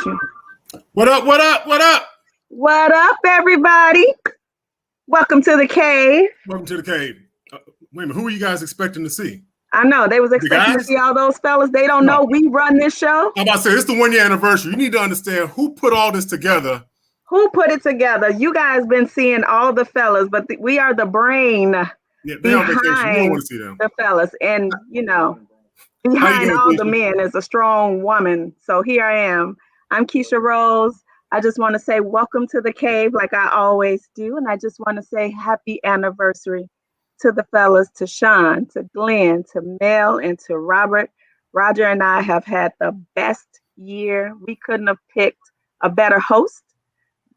you. What up? What up? What up? What up, everybody? Welcome to the cave. Welcome to the cave. Wait a minute, who are you guys expecting to see? I know they was expecting to see all those fellas. They don't know we run this show. I'm about to say it's the 1 year anniversary. You need to understand who put all this together. Who put it together? You guys been seeing all the fellas, but we are the brain behind the fellas, and you know, behind all the men is a strong woman. So here I am. I'm Keisha Rose. I just want to say welcome to the cave, like I always do, and I just want to say happy anniversary to the fellas, to Shawn, to Glenn, to Mel, and to Robert. Roger and I have had the best year. We couldn't have picked a better host,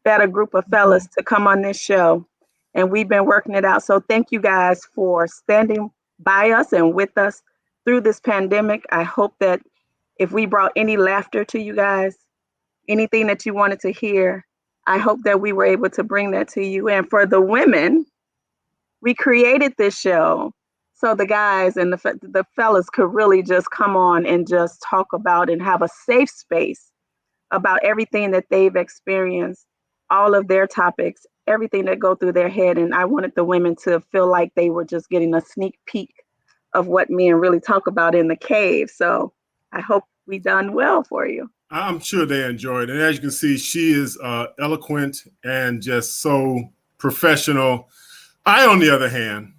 better group of fellas to come on this show. And we've been working it out. So thank you guys for standing by us and with us through this pandemic. I hope that if we brought any laughter to you guys, anything that you wanted to hear, I hope that we were able to bring that to you. And for the women, we created this show so the guys and the fellas could really just come on and just talk about and have a safe space about everything that they've experienced, all of their topics, everything that go through their head. And I wanted the women to feel like they were just getting a sneak peek of what men really talk about in the cave. So I hope we done well for you. I'm sure they enjoyed it. And as you can see, she is eloquent and just so professional. I, on the other hand,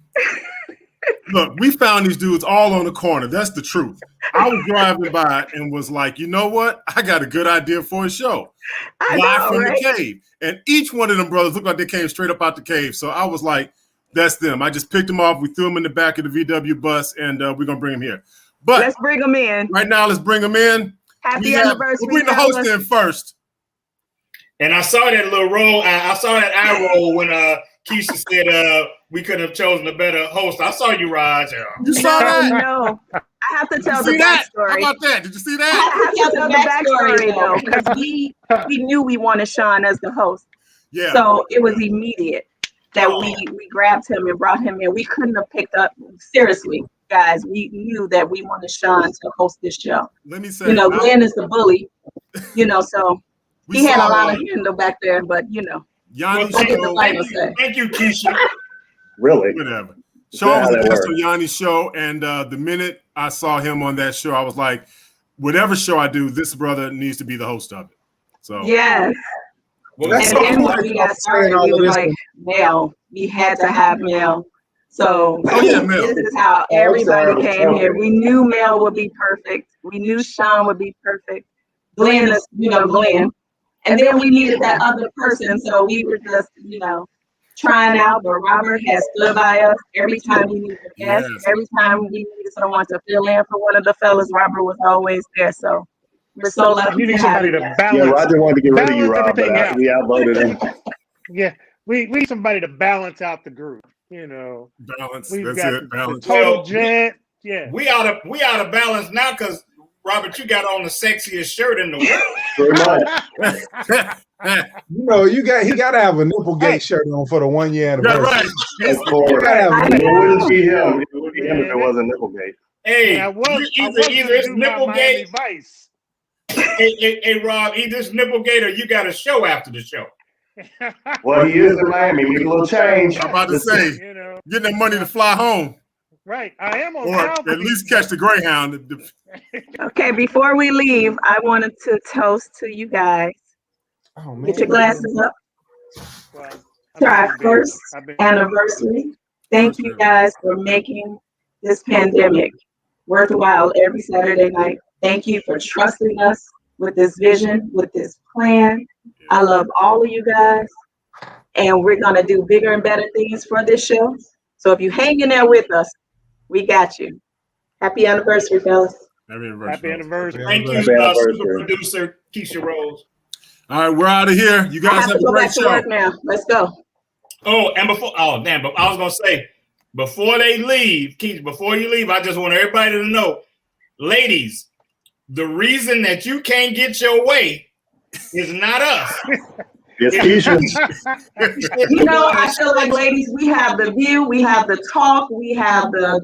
look, we found these dudes all on the corner. That's the truth. I was driving by and was like, you know what? I got a good idea for a show. Live from the cave. And each one of them brothers looked like they came straight up out the cave. So I was like, that's them. I just picked them off. We threw them in the back of the VW bus, and we're going to bring them here. But let's bring them in. Right now, let's bring them in. Happy anniversary. We'll bring the host in first. And I saw that little roll. I saw that eye roll when Keisha said we could have chosen a better host. I saw you, Raj. You saw that? No. I have to tell the backstory. How about that? Did you see that? I have to tell the backstory, though, because we knew we wanted Shawn as the host. Yeah. So it was immediate that we grabbed him and brought him in. We couldn't have picked up, seriously, guys. We knew that we wanted Shawn to host this show. Let me say, Glenn is the bully, so he had a lot of handle back there, but Yanni's show. Thank you, Keisha. Really? Whatever. Shawn was a guest on Yanni's show, and the minute I saw him on that show, I was like, whatever show I do, this brother needs to be the host of it. So yes. Well, and then when we got started, we were like, Mel. We had to have Mel. So this is how everybody came here. We knew Mel would be perfect. We knew Shawn would be perfect. Glenn is, Glenn. And then we needed that other person. So we were just, trying out. But Robert has stood by us every time we needed a guest. Yes. Every time we needed someone to fill in for one of the fellas, Robert was always there. So we're so lucky. You need somebody to balance. Yeah, Roger wanted to get rid of you, Rob, but we outvoted him. Yeah, we need somebody to balance out the group. Balance. We've That's got it. Balance. Total jet. Yeah, we out of balance now because Robert, you got on the sexiest shirt in the world. He got to have a Nipplegate shirt on for the 1 year anniversary. Right. Of course. It wouldn't be him. It would be him if it wasn't Nipplegate. Hey, either it's Nipplegate. Hey, Rob, either it's Nipplegate or you got a show after the show. Well, he is in Miami. We need a little change. I'm about to say, getting that money to fly home. Right, I am on. Or at least catch the Greyhound. Okay, before we leave, I wanted to toast to you guys. Oh, man. Get your glasses up. To our first anniversary. Thank you guys for making this pandemic worthwhile every Saturday night. Thank you for trusting us with this vision, with this plan. I love all of you guys. And we're going to do bigger and better things for this show. So if you hang in there with us, we got you. Happy anniversary, fellas. Happy anniversary. Thank you, super producer Keisha Rose. All right, we're out of here. You guys have a great show. Work now. Let's go. Oh, and but I was gonna say, before they leave, Keisha, before you leave, I just want everybody to know, ladies, the reason that you can't get your way is not us. It's Keisha. I feel like, ladies, we have the View, we have the Talk, we have the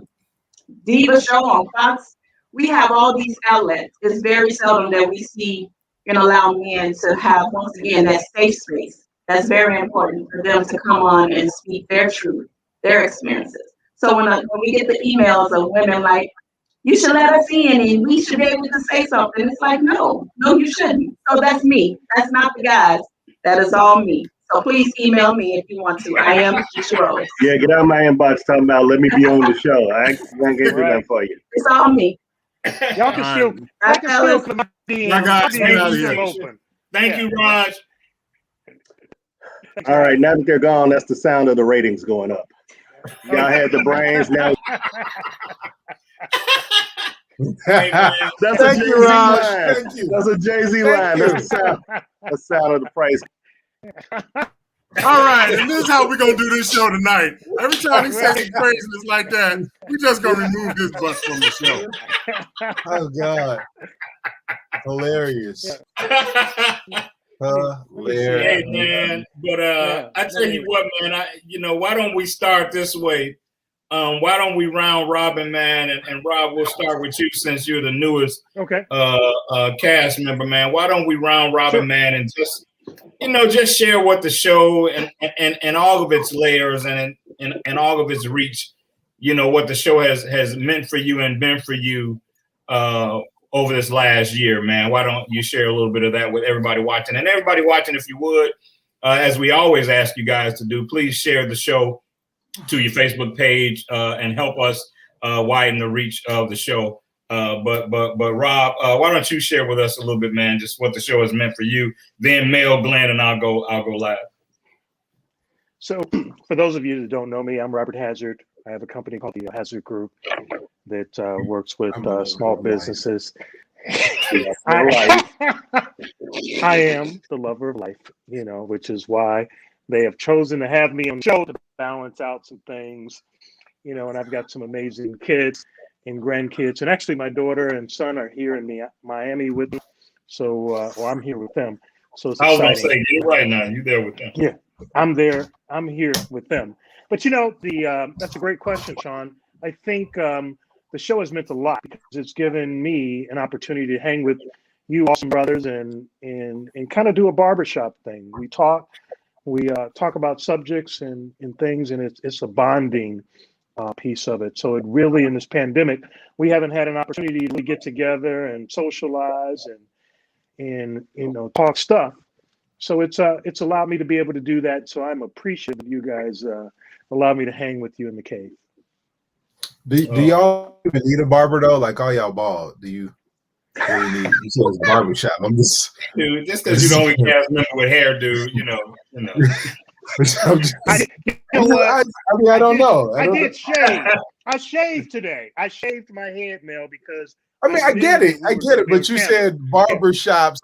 Diva Show on Fox. We have all these outlets. It's very seldom that we see and allow men to have, once again, that safe space. That's very important for them to come on and speak their truth, their experiences. So when we get the emails of women like, you should let us in and we should be able to say something, it's like, no, you shouldn't. So that's me. That's not the guys. That is all me. So please email me if you want to. I am Keisha Rose. Yeah, get out of my inbox talking about let me be on the show. I ain't gonna do that for you. It's all me. Y'all can still come open. Thank you, Raj. All right, now that they're gone, that's the sound of the ratings going up. Y'all had the brains, now. That's Thank you, Raj. Thank you. That's a Jay-Z line. That's the sound of the praise. All right, and this is how we're gonna do this show tonight. Every time he says some craziness like that, we just gonna remove this bus from the show. Oh God. Hilarious. Hilarious. Hey man, but I tell you what, man, why don't we start this way? Why don't we round robin, man? And Rob, we'll start with you since you're the newest cast member, man. Why don't we round robin, man, and just share what the show and all of its layers and all of its reach, what the show has meant for you and been for you over this last year, man. Why don't you share a little bit of that with everybody watching? And everybody watching, if you would, as we always ask you guys to do, please share the show to your Facebook page and help us widen the reach of the show. But Rob, why don't you share with us a little bit, man, just what the show has meant for you? Then Mel, Glenn, and I'll go live. So for those of you that don't know me, I'm Robert Hazzard. I have a company called the Hazzard Group that works with small businesses. I am the lover of life, which is why they have chosen to have me on the show to balance out some things, and I've got some amazing kids and grandkids. And actually my daughter and son are here in Miami with me. So, I'm here with them. So it's exciting. I was going to say, you're right now. You're there with them. Yeah, I'm there. I'm here with them. But that's a great question, Shawn. I think the show has meant a lot because it's given me an opportunity to hang with you awesome brothers and kind of do a barbershop thing. We talk about subjects and things, and it's a bonding piece of it. So it really, in this pandemic, we haven't had an opportunity to get together and socialize and talk stuff. So it's allowed me to be able to do that. So I'm appreciative of you guys allow me to hang with you in the cave. Do y'all even need a barber though? Like all y'all bald? Do you really need? You said it's a barbershop. I'm just dude. Just because you the only cast member with hair, dude. I don't know. I did shave. I shaved today. I shaved my head, Mel, because I get it. But you said barbershops.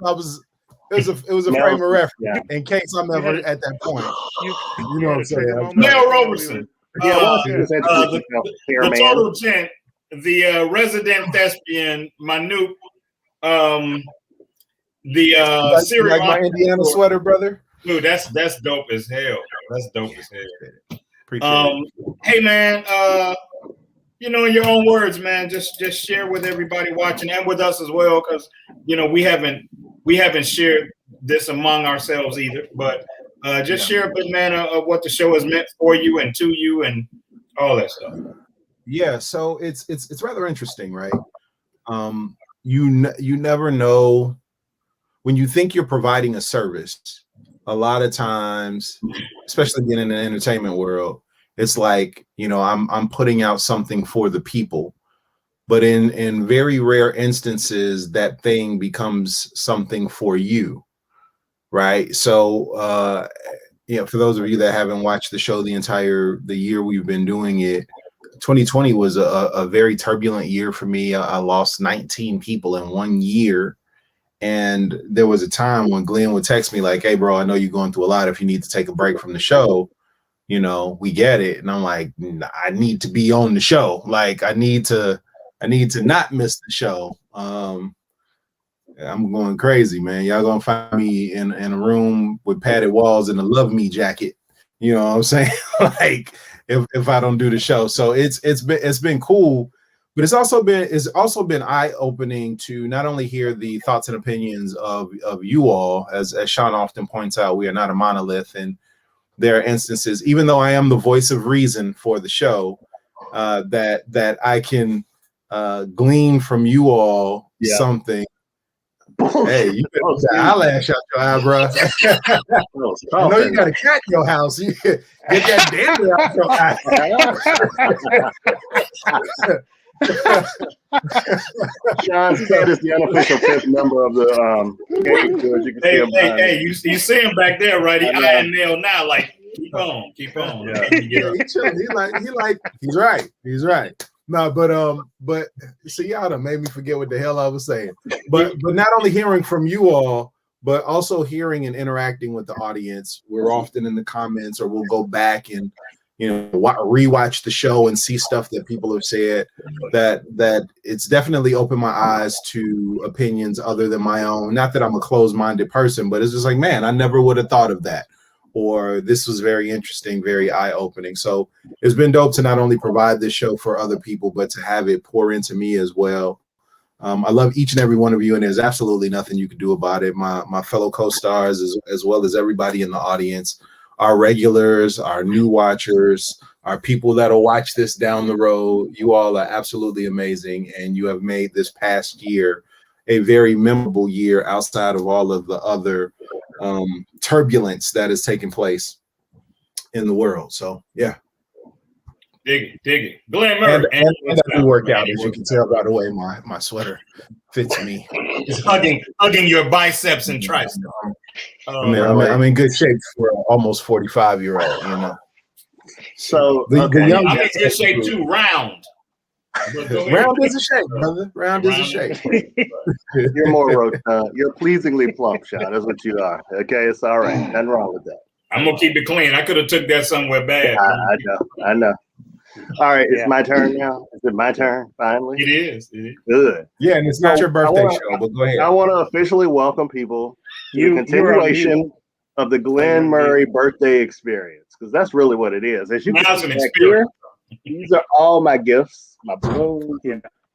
It was a frame of reference in case I'm ever at that point. You know what I'm saying? Mel Roberson. The total gent, the resident thespian, Manute, the like my Indiana sweater, brother. Dude, that's dope as hell. That's dope as hell. Hey man, in your own words, man, just share with everybody watching and with us as well, because we haven't shared this among ourselves either. But just share a bit, man, of what the show has meant for you and to you and all that stuff. Yeah, so it's rather interesting, right? You never know when you think you're providing a service. A lot of times, especially being in the entertainment world, it's like, I'm putting out something for the people. But in very rare instances, that thing becomes something for you, right? So, for those of you that haven't watched the show the year we've been doing it, 2020 was a very turbulent year for me. I lost 19 people in 1 year. And there was a time when Glenn would text me like, hey, bro, I know you're going through a lot. If you need to take a break from the show, we get it. And I'm like, I need to be on the show. Like, I need to not miss the show. I'm going crazy, man. Y'all gonna find me in a room with padded walls and a Love Me jacket. You know what I'm saying? Like, if I don't do the show. So it's been cool. But it's also been eye-opening to not only hear the thoughts and opinions of you all, as Shawn often points out, we are not a monolith, and there are instances, even though I am the voice of reason for the show, that I can glean from you all something. Hey, you better eyelash out your eyebrow. I know you got a cat in your house. You get that dander out your eye. Shawn's cat is the unofficial fifth member of the game. So you can hey, you see him back there, right? He eyeing Neil now, like keep on. Yeah, he's right. No, but see, y'all done made me forget what the hell I was saying. But not only hearing from you all, but also hearing and interacting with the audience. We're often in the comments, or we'll go back and rewatch the show and see stuff that people have said. That it's definitely opened my eyes to opinions other than my own. Not that I'm a closed-minded person, but it's just like, man, I never would have thought of that. Or this was very interesting, very eye-opening. So it's been dope to not only provide this show for other people, but to have it pour into me as well. I love each and every one of you, and there's absolutely nothing you can do about it. My fellow co-stars, as well as everybody in the audience, our regulars, our new watchers, our people that'll watch this down the road. You all are absolutely amazing, and you have made this past year a very memorable year outside of all of the other turbulence that is taking place in the world. So yeah. Dig it. Glenn Murray. And that worked out, as you can tell by the way my sweater fits me. It's hugging your biceps and triceps. I'm in good shape for an almost 45-year-old, you know. So I'm in good shape too, round. Round is a shape, brother. Round is a shape. You're more rotund. You're pleasingly plump, Shawn. That's what you are. Okay, it's all right. Nothing wrong with that. I'm gonna keep it clean. I could have took that somewhere bad. I know. All right, it's my turn now. Is it my turn finally? It is. Good. Yeah, and it's not your birthday show, but go ahead. I want to officially welcome people to the continuation of the Glenn Murray birthday experience, because that's really what it is. As you can see back here, these are all my gifts, my balloons,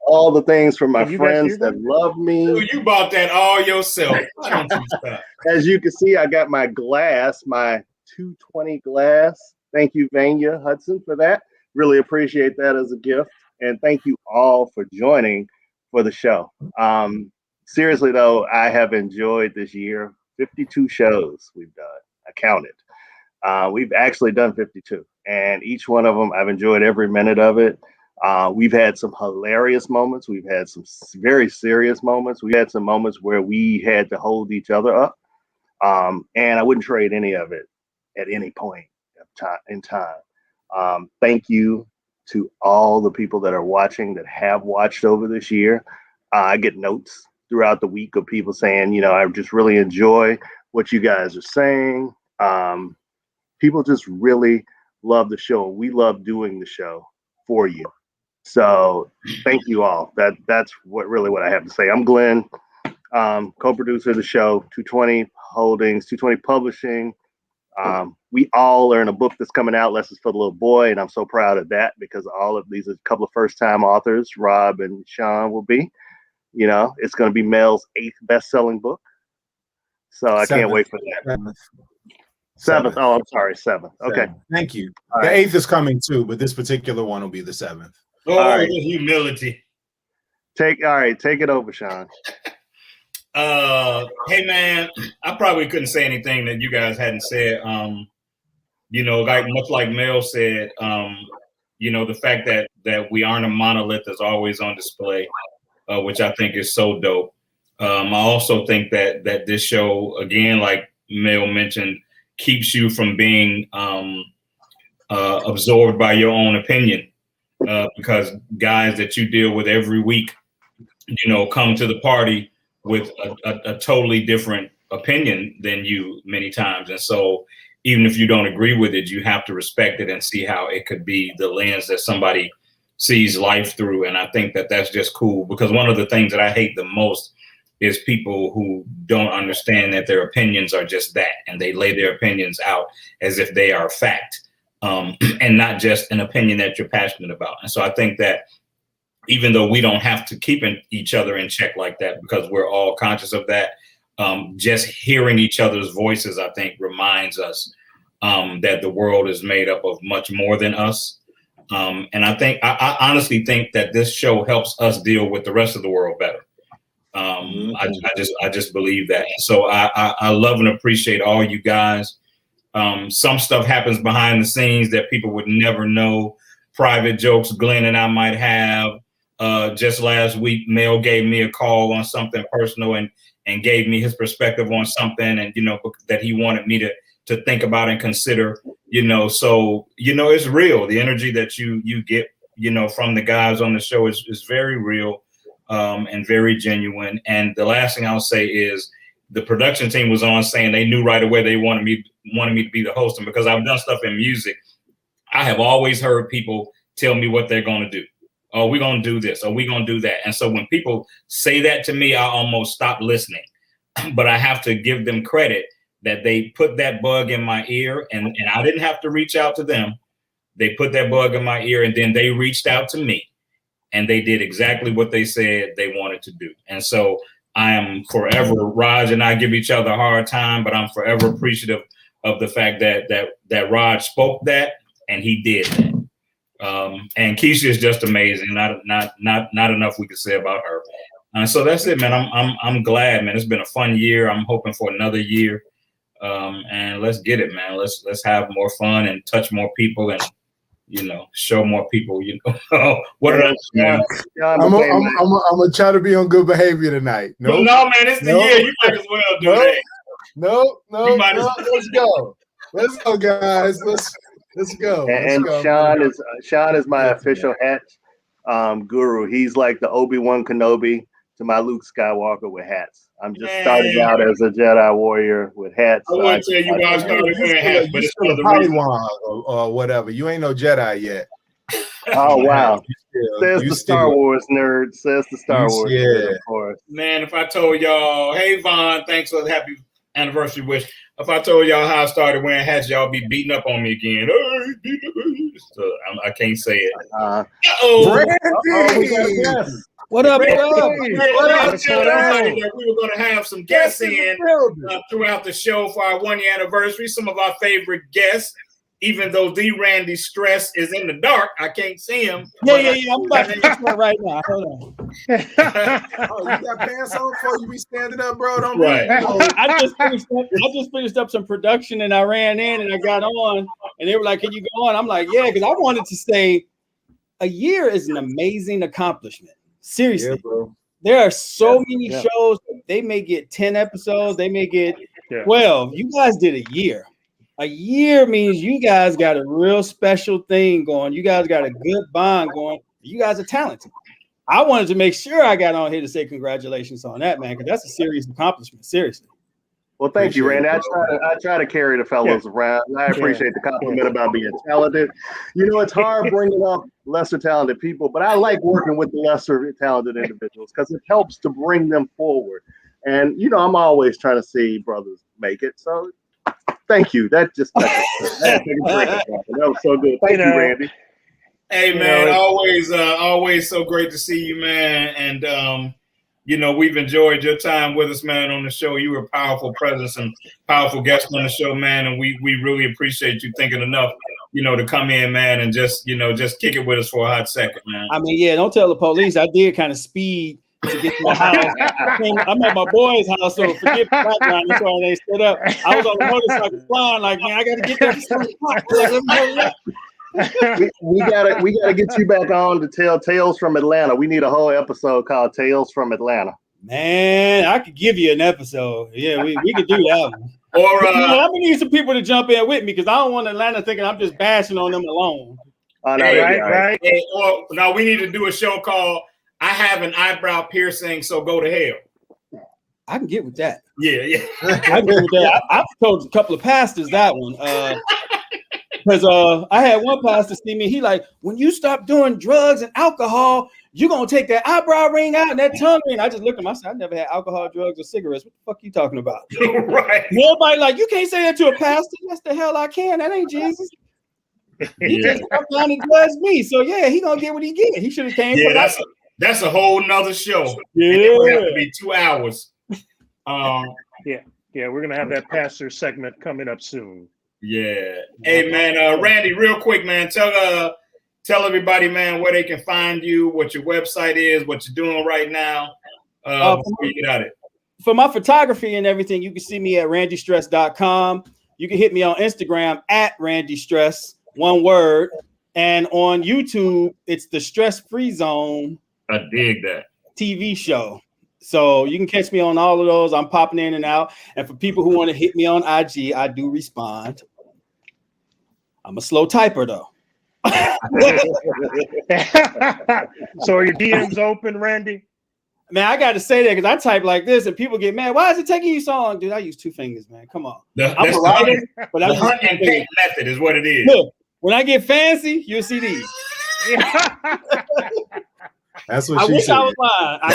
all the things from my friends that love me. Dude, you bought that all yourself. Why don't you stop? As you can see, I got my glass, my 220 glass. Thank you, Vanya Hudson, for that. Really appreciate that as a gift. And thank you all for joining for the show. Seriously, though, I have enjoyed this year. 52 shows we've done. I counted. We've actually done 52. And each one of them, I've enjoyed every minute of it. We've had some hilarious moments. We've had some very serious moments. We had some moments where we had to hold each other up. And I wouldn't trade any of it at any point in time. Thank you to all the people that are watching, that have watched over this year. I get notes throughout the week of people saying, I just really enjoy what you guys are saying. People just really love the show. We love doing the show for you. So thank you all. That's what I have to say. I'm Glenn, co-producer of the show, 220 Holdings, 220 Publishing. We all are in a book that's coming out, Lessons for the Little Boy, and I'm so proud of that, because all of these are a couple of first-time authors. Rob and Shawn will be. It's going to be Mel's 8th best-selling book. So I can't wait for that. Seventh. Oh, I'm sorry, 7th. Okay. Thank you. The 8th is coming too, but this particular one will be the 7th. Oh, all right. Humility. Take it over, Shawn. Hey man, I probably couldn't say anything that you guys hadn't said. Much like Mel said, the fact that we aren't a monolith is always on display, which I think is so dope. I also think that this show, again, like Mel mentioned, keeps you from being absorbed by your own opinion, because guys that you deal with every week, come to the party with a totally different opinion than you many times. And so even if you don't agree with it, you have to respect it and see how it could be the lens that somebody sees life through. And I think that that's just cool, because one of the things that I hate the most is people who don't understand that their opinions are just that, and they lay their opinions out as if they are fact, and not just an opinion that you're passionate about. And so I think that even though we don't have to keep each other in check like that because we're all conscious of that. Just hearing each other's voices, I think, reminds us that the world is made up of much more than us. And I honestly think that this show helps us deal with the rest of the world better. I just believe that. So I love and appreciate all you guys. Some stuff happens behind the scenes that people would never know. Private jokes Glenn and I might have. Just last week, Mel gave me a call on something personal and gave me his perspective on something, and that he wanted me to think about and consider. So it's real. The energy that you get from the guys on the show is very real and very genuine. And the last thing I'll say is the production team was on saying they knew right away they wanted me to be the host, and because I've done stuff in music, I have always heard people tell me what they're going to do. Oh, we're going to do this, or we're going to do that. And so when people say that to me, I almost stop listening. But I have to give them credit that they put that bug in my ear, and I didn't have to reach out to them. They put that bug in my ear, and then they reached out to me, and they did exactly what they said they wanted to do. And so I am forever, Raj and I give each other a hard time, but I'm forever appreciative of the fact that Raj spoke that, and he did that. And Keisha is just amazing. Not enough we could say about her. So that's it, man. I'm glad, man. It's been a fun year. I'm hoping for another year. And let's get it, man. Let's have more fun and touch more people and show more people. What else, man? I'm gonna try to be on good behavior tonight. No, man. It's the year. You might as well do that. No. Let's go. Let's go, guys. Let's go. And Shawn is my official hat guru. He's like the Obi-Wan Kenobi to my Luke Skywalker with hats. I'm just starting out as a Jedi warrior with hats. I wouldn't tell you guys started wearing hats, but it's for the reason. Or whatever. You ain't no Jedi yet. Oh wow! Says the Star Wars nerd. Says the Star Wars nerd, of course. Man, if I told y'all, hey Vaughn, thanks for the happy anniversary wish. If I told y'all how I started wearing hats, y'all be beating up on me again. So I can't say it. Brandy! What up? We were going to have some guests in throughout the show for our 1 year anniversary. Some of our favorite guests, even though D. Randy Stress is in the dark, I can't see him. Yeah. I'm about to fix that right now. Hold on. Oh, you got pants on before you be standing up, bro? Don't right. I just finished up some production, and I ran in and I got on, and they were like, "Can you go on?" I'm like, "Yeah," because I wanted to say, a year is an amazing accomplishment. Seriously, bro. There are so many shows. They may get 10 episodes. They may get 12. You guys did a year. A year means you guys got a real special thing going. You guys got a good bond going. You guys are talented. I wanted to make sure I got on here to say congratulations on that, man, because that's a serious accomplishment. Seriously. Well, thank you, Randy. I try to carry the fellows around. I appreciate the compliment about being talented. It's hard bringing up lesser talented people, but I like working with the lesser talented individuals because it helps to bring them forward. And, I'm always trying to see brothers make it. So thank you. That was so good. Thank you, Randy. Hey, man, always so great to see you, man. And, we've enjoyed your time with us, man, on the show. You were a powerful presence and powerful guest on the show, man. And we really appreciate you thinking enough, to come in, man, and just kick it with us for a hot second, man. I mean, don't tell the police. I did kind of speed to get to my house. I'm at my boy's house, so forget the background. That's why they stood up. I was on the motorcycle flying, like, man, I got to get there. we gotta get you back on to tell Tales from Atlanta. We need a whole episode called Tales from Atlanta. Man, I could give you an episode. Yeah, we could do that one. Or I'm gonna need some people to jump in with me because I don't want Atlanta thinking I'm just bashing on them alone. Right. Or no, we need to do a show called "I Have an Eyebrow Piercing, So Go to Hell." I can get with that. Yeah. I can get with that. I've told a couple of pastors that one. Because I had one pastor see me, he like, when you stop doing drugs and alcohol, you're going to take that eyebrow ring out and that tongue ring. I just looked at him, I said, I never had alcohol, drugs, or cigarettes. What the fuck are you talking about? Right. Nobody like, you can't say that to a pastor. Yes, the hell I can. That ain't Jesus. He just come down and judge me. So, yeah, he going to get what he get. He should have came That's a whole nother show. Yeah. It would have to be 2 hours. Yeah, we're gonna have that pastor segment coming up soon. Yeah. Hey man, Randy, real quick, man, tell everybody, man, where they can find you, what your website is, what you're doing right now. Before you get at it. For my photography and everything, you can see me at randystress.com. You can hit me on Instagram at randystress, one word. And on YouTube, it's the Stress Free Zone. I dig that. TV show. So you can catch me on all of those. I'm popping in and out. And for people who want to hit me on IG, I do respond. I'm a slow typer though. So are your DMs open, Randy? Man, I got to say that because I type like this and people get mad. Why is it taking you so long? Dude, I use 2 fingers, man. Come on. I'm a writer, but the hunt and pick method is what it is. Look, when I get fancy, you'll see these. That's what I she wish said. I was lying. I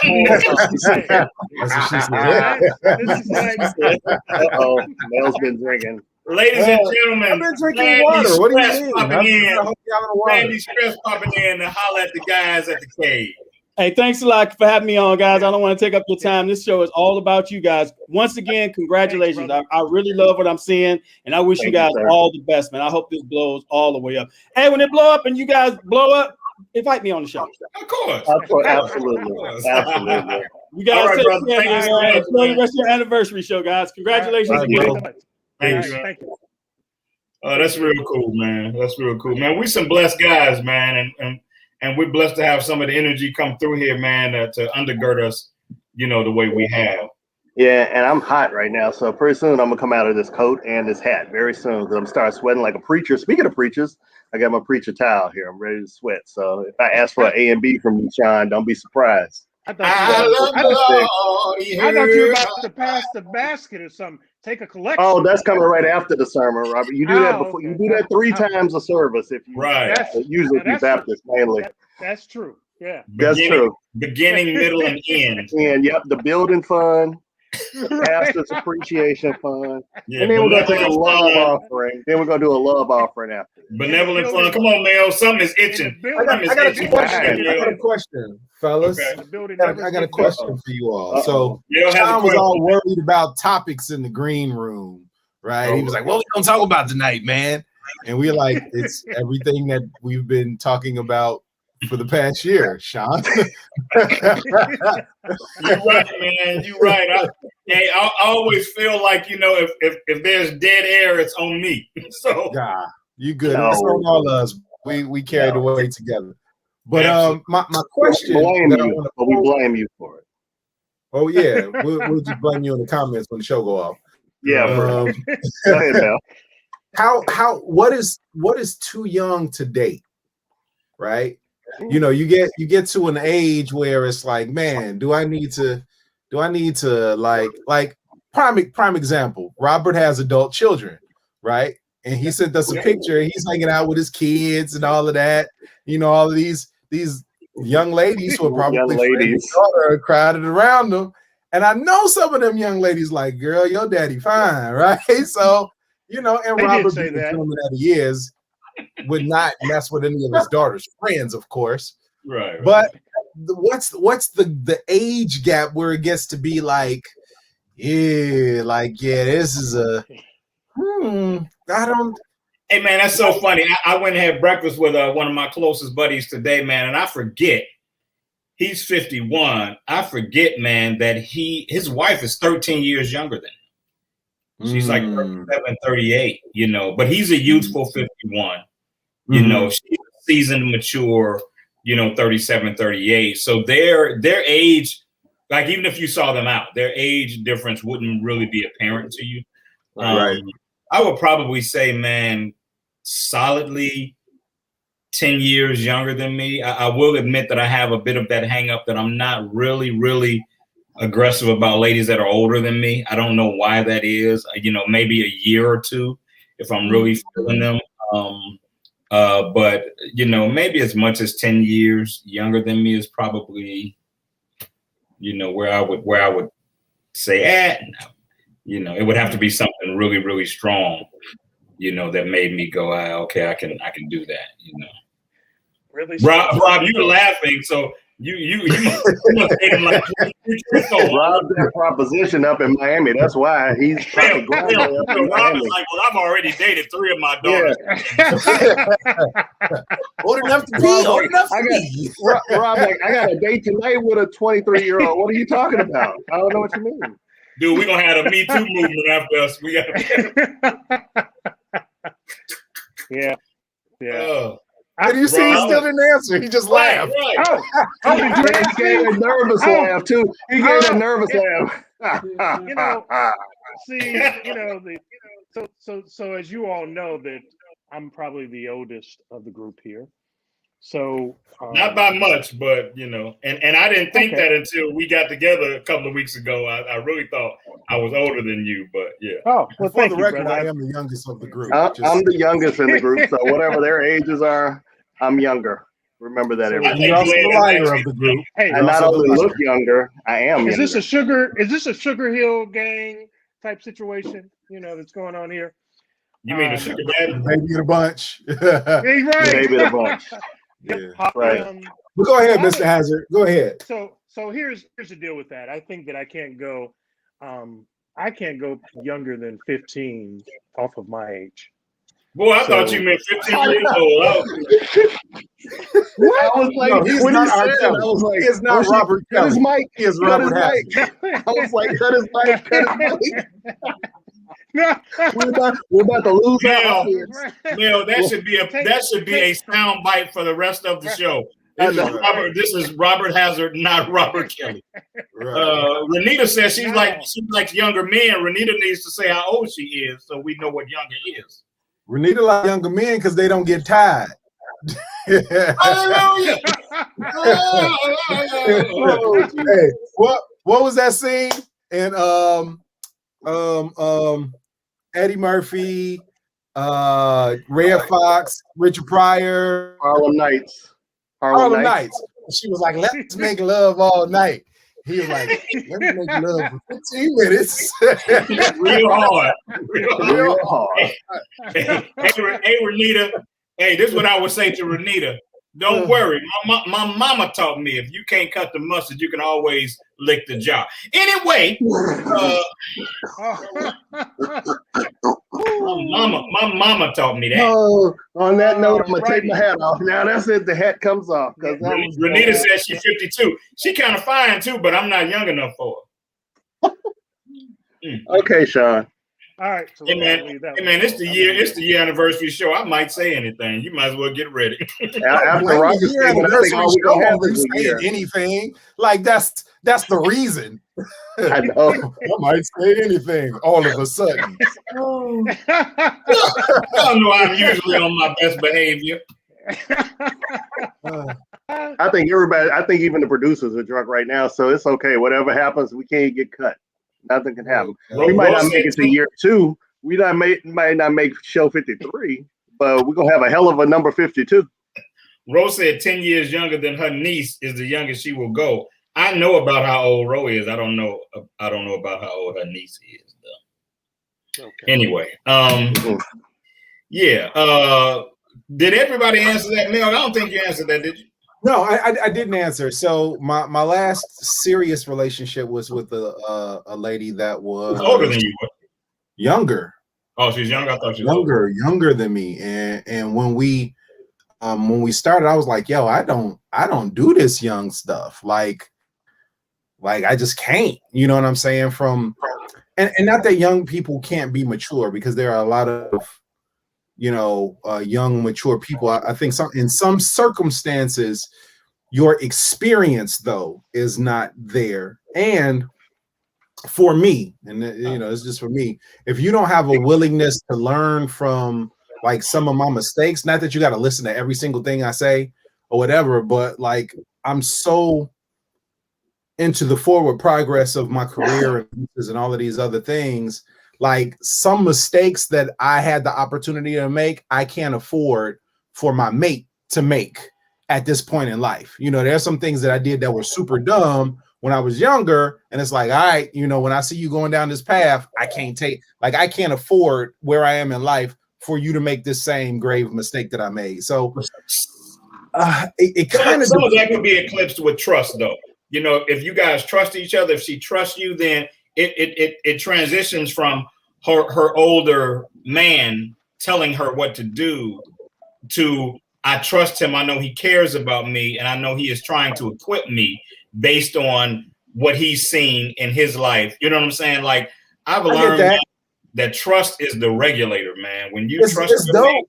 can't. That's what she said. Uh-oh, Mel's been drinking. Ladies and gentlemen, I've been drinking water. What do you mean? Randy Stress popping in to holler at the guys at the cave. Hey, thanks a lot for having me on, guys. I don't want to take up your time. This show is all about you guys. Once again, congratulations. I really love what I'm seeing, and I wish you guys all the best, man. I hope this blows all the way up. Hey, when it blow up and you guys blow up, invite me on the show. Of course. Absolutely. Absolutely. You guys right, take brother. care, Thank you man. so much, Enjoy the rest of your anniversary show, guys. Congratulations again. Thank you. That's real cool, man. That's real cool, man. We some blessed guys, man, and we're blessed to have some of the energy come through here, man, to undergird us, the way we have. Yeah, and I'm hot right now, so pretty soon I'm gonna come out of this coat and this hat very soon because I'm starting sweating like a preacher. Speaking of preachers, I got my preacher towel here. I'm ready to sweat. So if I ask for an A and B from you, Shawn, don't be surprised. I thought you were about to pass the basket or something. Take a collection. Oh, that's coming right after the sermon, Robert. You do that before. Okay. You do that 3 times a service if you usually be Baptist mainly. That's true. Yeah, that's true. Beginning, middle, and end. And yep, the building fund, the pastor's appreciation fund, and then we're gonna take a love offering. Then we're gonna do a love offering after. Benevolent fund. Come on, Mel. Something is itching. I got a question, fellas. Okay. I got a question for you all. So Shawn was all worried about topics in the green room, right? He was like, "What we gonna talk about tonight, man?" And we're like, "It's everything that we've been talking about for the past year, Shawn." You're right, man. You're right. I always feel like, if there's dead air, it's on me. So you good. No. It's on all of us. We carry the weight together. But my question, we blame you for it. Oh yeah, we'll just blame you in the comments when the show go off. Yeah. Go ahead now. What is too young to date, right? You get to an age where it's like, man, do I need to like prime example, Robert has adult children, right? And he sent us a picture, he's hanging out with his kids and all of that, all of these young ladies who are probably are crowded around them. And I know some of them young ladies like, girl, your daddy fine, right? So, and Robert, being the gentleman that he is, would not mess with any of his daughter's friends, of course. Right. But what's the age gap where it gets to be like, this is I don't. Hey man, that's so funny. I went and had breakfast with one of my closest buddies today, man, and I forget he's 51. I forget, man, that his wife is 13 years younger than him. She's like 37, 38, but he's a youthful 51. She's seasoned, mature, 37, 38. So their age, like even if you saw them out, their age difference wouldn't really be apparent to you. Right. I would probably say, man, solidly 10 years younger than me. I will admit that I have a bit of that hang up that I'm not really, really aggressive about ladies that are older than me. I don't know why that is. Maybe a year or two if I'm really feeling them. But maybe as much as 10 years younger than me is probably, where I would say, it would have to be something really, really strong, that made me go, okay, I can do that, Really, Rob, you were laughing, so You must hate him like Rob that proposition up in Miami. That's why he's trying to Rob is like, well, I've already dated 3 of my daughters. Old enough to be. Old enough to be. Rob, like, I got a date tonight with a 23-year-old. What are you talking about? I don't know what you mean. Dude, we're gonna have a Me Too movement after us. We got Yeah. And you see, he still didn't answer. He just laughed. Right. He gave a nervous laugh too. He gave a nervous laugh. So as you all know, that I'm probably the oldest of the group here. So not by much, but and I didn't think that until we got together a couple of weeks ago. I really thought I was older than you, but yeah. Oh, well, for the record, I am the youngest of the group. I'm the youngest in the group, so whatever their ages are, I'm younger. Remember that, everybody. You're also the liar of the group. Hey, I not only look younger, I am. Is this a Sugar Hill Gang type situation? That's going on here. You mean the Sugar Daddy? Baby the bunch. Hey, right. Baby the bunch. Yeah. Right. But go ahead, Mr. Hazzard. Go ahead. So here's the deal with that. I think that I can't go younger than 15 off of my age. Boy, I thought you meant 15 years old. I was like, no, he's when not he said it, I was like, he is not Robert Kelly. Cut his mic. He is Robert Hazzard. I was like, cut his mic. Cut his mic. We're about to lose our audience. Mel, that should be a sound bite for the rest of the show. This is Robert Hazzard, not Robert Kelly. Renita says she likes younger men. Renita needs to say how old she is so we know what younger is. Renita like younger men because they don't get tired. Hallelujah! Hey, what was that scene? And Eddie Murphy, Red Fox, Richard Pryor, Harlem Nights. Harlem Nights. She was like, "Let's make love all night." He was like, "Let me make love for 15 minutes." Real hard. Hey, Renita. Hey, this is what I would say to Renita. Don't worry. My mama taught me if you can't cut the mustard, you can always lick the jar. Anyway, my mama taught me that. Oh, on that note, I'm gonna take my hat off. Now that's it. The hat comes off. Renita says she's 52. She kind of fine too, but I'm not young enough for her. Okay, Shawn. All right. So hey man, it's the year anniversary show. I might say anything. You might as well get ready. After Robert's anything. Like that's the reason. I know. I might say anything all of a sudden. I don't know. I'm usually on my best behavior. I think even the producers are drunk right now, so it's okay. Whatever happens, we can't get cut. Nothing can happen. We might not make it to year 2. We might not make show 53, but we're gonna have a hell of a number 52. Rose said 10 years younger than her niece is the youngest she will go. I know about how old Ro is. I don't know about how old her niece is though. Okay. Anyway, yeah. Did everybody answer that, Mel? I don't think you answered that, did you? No, I didn't answer. So my last serious relationship was with a lady that was older than you. Younger. Oh, she's younger. I thought she was younger than me. And when we started, I was like, yo, I don't do this young stuff. Like I just can't. You know what I'm saying? And not that young people can't be mature, because there are a lot of young, mature people. I think in some circumstances, your experience though is not there. And for me, and it's just for me, if you don't have a willingness to learn from like some of my mistakes, not that you got to listen to every single thing I say or whatever, but like I'm so into the forward progress of my career and all of these other things. Like some mistakes that I had the opportunity to make, I can't afford for my mate to make at this point in life. There's some things that I did that were super dumb when I was younger. And it's like, all right, when I see you going down this path, I can't afford where I am in life for you to make this same grave mistake that I made. So It kind of some of that could be eclipsed with trust, though. You know, if you guys trust each other, if she trusts you, then it transitions from her older man telling her what to do to I trust him. I know he cares about me, and I know he is trying to equip me based on what he's seen in his life. You know what I'm saying? Like I've learned that trust is the regulator, man. When you trust me,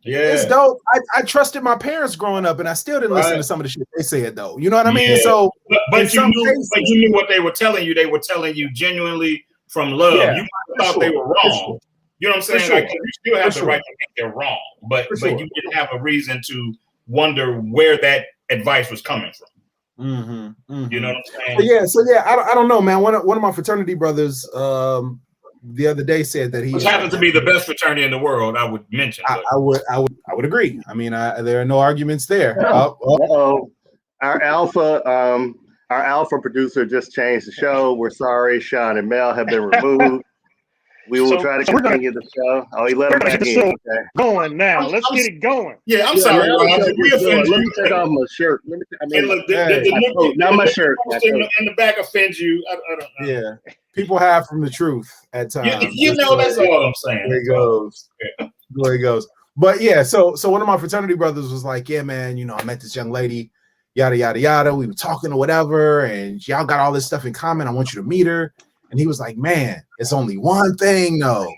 yeah, it's dope. I trusted my parents growing up, and I still didn't listen to some of the shit they said, though. You know what I mean? So, but you knew what they were telling you. They were telling you genuinely from love. You might have thought they were wrong. You know what I'm saying? Like you still have the right to think they're wrong, but you didn't have a reason to wonder where that advice was coming from. You know what I'm saying? So I don't know, man. One of my fraternity brothers the other day said that which happens to be the best fraternity in the world. I would mention. I would agree. I mean, there are no arguments there. Our alpha producer just changed the show. We're sorry, Shawn and Mel have been removed. We will try to continue the show. Oh, he let him back in. Okay. Going now. Let's get it going. Yeah, I'm sorry. Let me take off my shirt. Not my shirt. In the back offends you. I don't know. Yeah, people hide from the truth at times. You know, that's all I'm saying. There he goes. There he goes. But yeah, so one of my fraternity brothers was like, yeah, man, you know, I met this young lady, yada, yada, yada. We were talking or whatever, and y'all got all this stuff in common. I want you to meet her. And he was like, man, it's only one thing, though.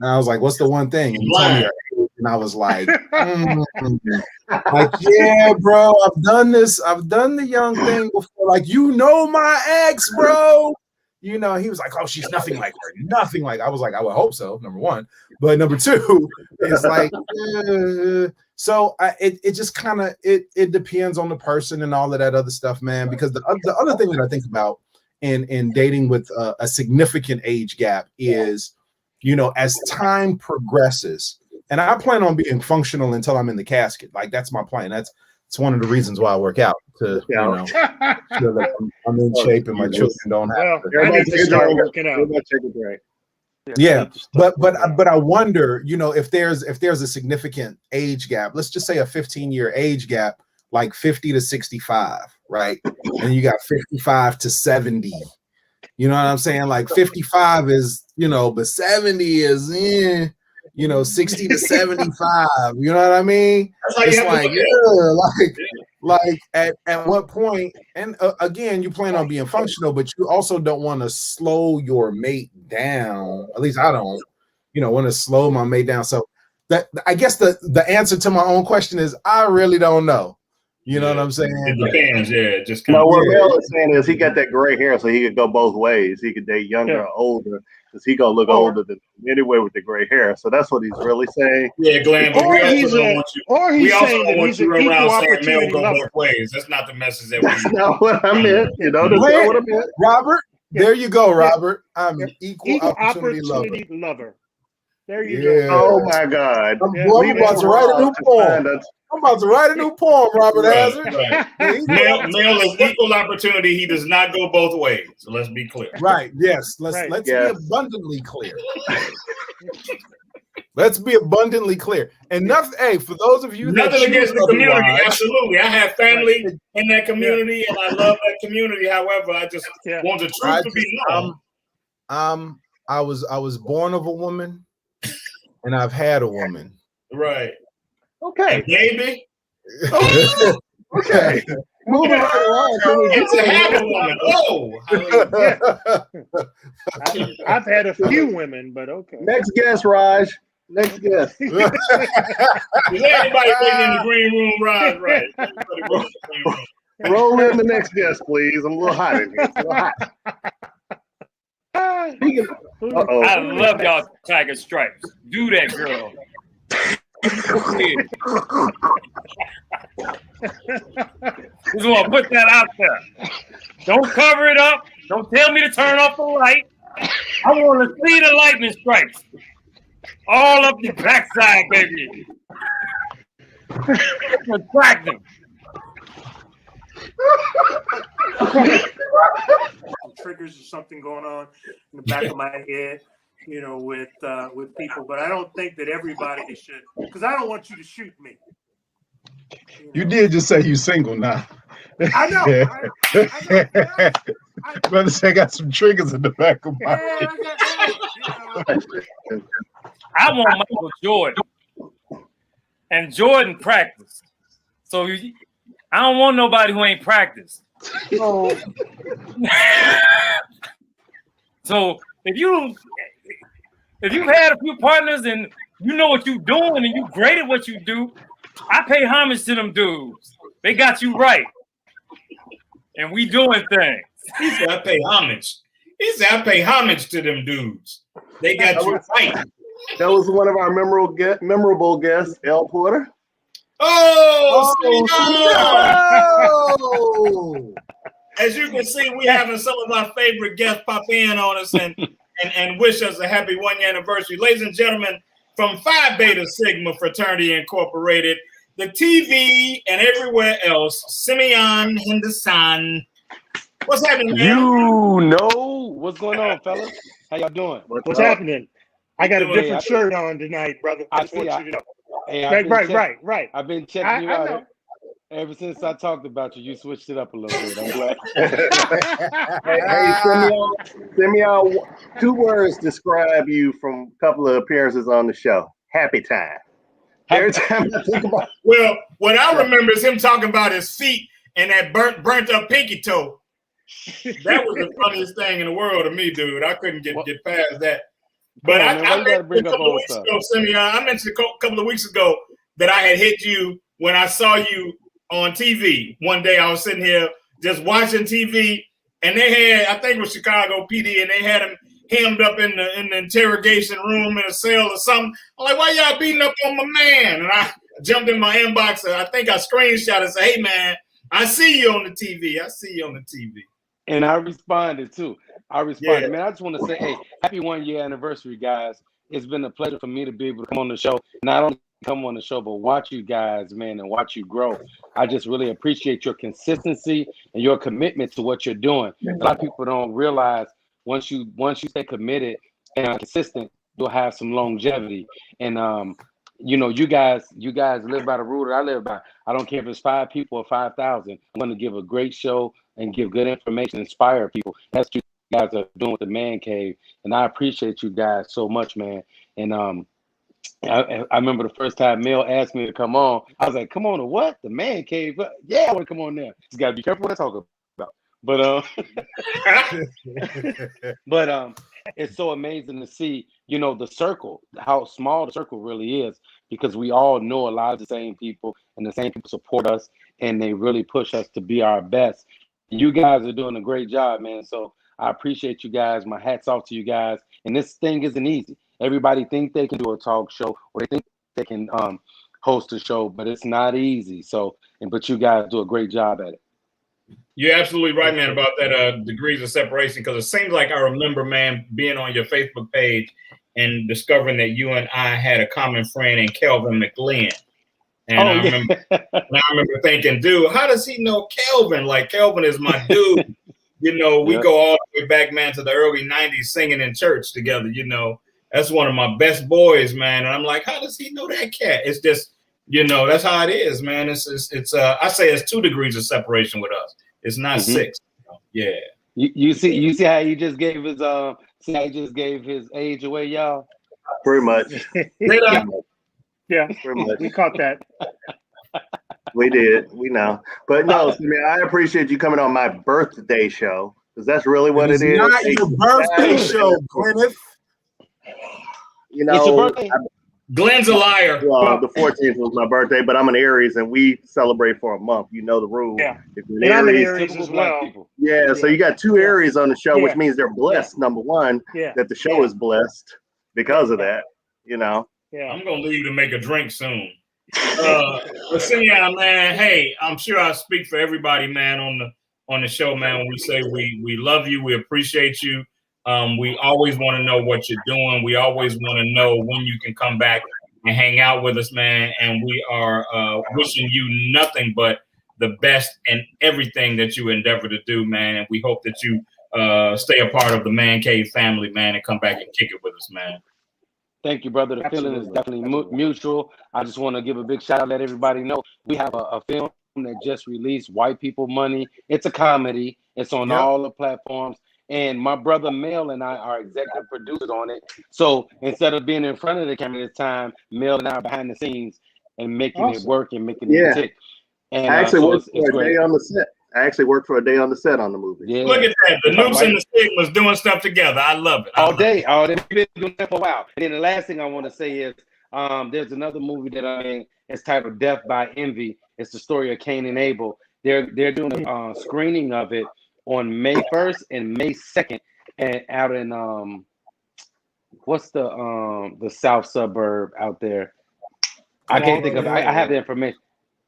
And I was like, what's the one thing? And he told me her age, and I was like, like, yeah, bro, I've done this. I've done the young thing before. Like, you know my ex, bro. You know, he was like, oh, she's nothing like her. Nothing like. I was like, I would hope so, number one. But number two, it's like, so it just kind of, it depends on the person and all of that other stuff, man. Because the other thing that I think about in dating with a significant age gap is, you know, as time progresses, and I plan on being functional until I'm in the casket. Like that's my plan. It's one of the reasons why I work out to, you know, feel like I'm in shape and my children don't have to. I need to start working out. Yeah, but I wonder, you know, if there's a significant age gap, let's just say a 15-year age gap, like 50 to 65, right? And you got 55 to 70. You know what I'm saying? Like 55 is, you know, but 70 is you know, 60 to 75. You know what I mean? It's like, at what point? And again, you plan on being functional, but you also don't want to slow your mate down. At least I don't, you know, want to slow my mate down. So that, I guess the answer to my own question is I really don't know. You know what I'm saying? It depends, yeah. Just kind of. What Mel is saying is he got that gray hair, so he could go both ways. He could date younger or older, because he gonna look older than anyway with the gray hair. So that's what he's really saying. Yeah, Glenn. But we also don't want you around saying Mel go both ways. That's not the message that we. That's not what I meant. You know, that's not what I meant. Robert, there you go, Robert. I'm an equal opportunity lover. There you go. Oh my God! I'm about to write a new poem. I'm about to write a new poem, Robert Hazzard. Right. Male is equal opportunity. He does not go both ways. So let's be clear. Right. Yes. Let's be abundantly clear. Let's be abundantly clear. And nothing. Hey, for those of you, nothing against the community. Absolutely, I have family in that community, and I love that community. However, I just want the truth to be known. I was born of a woman, and I've had a woman. Right. Okay, and baby. Okay. Moving right along. It's a habit woman. I've had a few women, but okay. Next guest, Raj. Next guest. Is there anybody waiting in the green room, Raj? Right. Roll in the next guest, please. I'm a little hot in here. It's a little hot. I love y'all Tiger Stripes. Do that, girl. Just want to put that out there. Don't cover it up. Don't tell me to turn off the light. I want to see the lightning strikes all up the backside, baby. Attractive. Triggers or something going on in the back of my head, you know, with people, but I don't think that everybody should, because I don't want you to shoot me. You did just say you single now. I know. Brother say I got some triggers in the back of my head. I want Michael Jordan. And Jordan practiced. So I don't want nobody who ain't practiced. So, so if you've had a few partners and you know what you're doing and you great at what you do, I pay homage to them dudes. They got you right. And we doing things. He said I pay homage. He said I pay homage to them dudes. They got you right. That was one of our memorable guests, L. Porter. Oh! As you can see, we having some of our favorite guests pop in on us and wish us a happy 1-year anniversary. Ladies and gentlemen, from Phi Beta Sigma Fraternity Incorporated, the TV and everywhere else, Simeon Henderson. What's happening, man? You know what's going on, fellas? How y'all doing? What's happening? I got a different shirt on tonight, brother. I see. Right. I've been checking you out. Ever since I talked about you, you switched it up a little bit. I'm glad. Hey, Simeon, 2 words describe you from a couple of appearances on the show. Happy time. Every time I think about Well, what I remember is him talking about his feet and that burnt up pinky toe. That was the funniest thing in the world to me, dude. I couldn't get past that. But I mentioned a couple of weeks ago, Simeon, I mentioned a couple of weeks ago that I had hit you when I saw you on TV. One day I was sitting here just watching TV, and they had, I think it was Chicago PD, and they had him hemmed up in the interrogation room in a cell or something. I'm like, why y'all beating up on my man? And I jumped in my inbox, and I think I screenshot and said, hey, man, I see you on the TV. I see you on the TV. And I responded, too. Man, I just want to say, hey, happy 1-year anniversary, guys. It's been a pleasure for me to be able to come on the show. Not only come on the show, but watch you guys, man, and watch you grow. I just really appreciate your consistency and your commitment to what you're doing. A lot of people don't realize once you stay committed and consistent, you'll have some longevity. And you guys live by the rule that I live by. I don't care if it's 5 people or 5,000. I'm going to give a great show and give good information, inspire people. That's what you guys are doing with the Man Cave, and I appreciate you guys so much, man. And I remember the first time Mel asked me to come on, I was like, come on to what? The Man Cave? Yeah, I want to come on there. Just got to be careful what I talk about. But it's so amazing to see, the circle, how small the circle really is, because we all know a lot of the same people, and the same people support us, and they really push us to be our best. You guys are doing a great job, man. So I appreciate you guys. My hat's off to you guys. And this thing isn't easy. Everybody think they can do a talk show, or they think they can host a show, but it's not easy. But you guys do a great job at it. You're absolutely right, man, about that degrees of separation, because it seems like I remember, man, being on your Facebook page and discovering that you and I had a common friend in Kelvin McLean. And I remember thinking, dude, how does he know Kelvin? Like, Kelvin is my dude. We go all the way back, man, to the early 90s singing in church together. That's one of my best boys, man. And I'm like, how does he know that cat? It's just, that's how it is, man. It's I say it's 2 degrees of separation with us. It's not 6. Yeah. You see how he just gave his age away, y'all? Pretty much. Yeah, pretty much. We caught that. We did. We know. But no, I appreciate you coming on my birthday show, because that's really what it is. Not your birthday show, Gwyneth. It's your birthday. Glenn's a liar. Well, the 14th was my birthday, but I'm an Aries, and we celebrate for a month. You know the rule. Yeah. And I'm an Aries as well. Yeah, so you got 2 Aries on the show, which means they're blessed, number one, that the show is blessed because of that, Yeah. I'm going to leave to make a drink soon. But Simeon, man, hey, I'm sure I speak for everybody, man, on the show, man, when we say we love you, we appreciate you. We always want to know what you're doing. We always want to know when you can come back and hang out with us, man. And we are wishing you nothing but the best in everything that you endeavor to do, man. And we hope that you stay a part of the Man Cave family, man, and come back and kick it with us, man. Thank you, brother. The feeling is definitely mutual. I just want to give a big shout out, let everybody know we have a film that just released, White People Money. It's a comedy. It's on all the platforms. And my brother Mel and I are executive producers on it. So instead of being in front of the camera this time, Mel and I are behind the scenes and making it work and making it tick. And I actually worked for a day on the set. I actually worked for a day on the set on the movie. Yeah. Look at that. The Noobs and the Stigmas doing stuff together. I love it. All day. We've been doing that for a while. And then the last thing I want to say is there's another movie that I'm in. It's titled Death by Envy. It's the story of Cain and Abel. They're doing a screening of it on May 1st and May 2nd, and out in what's the south suburb out there? I can't think of it. I have the information.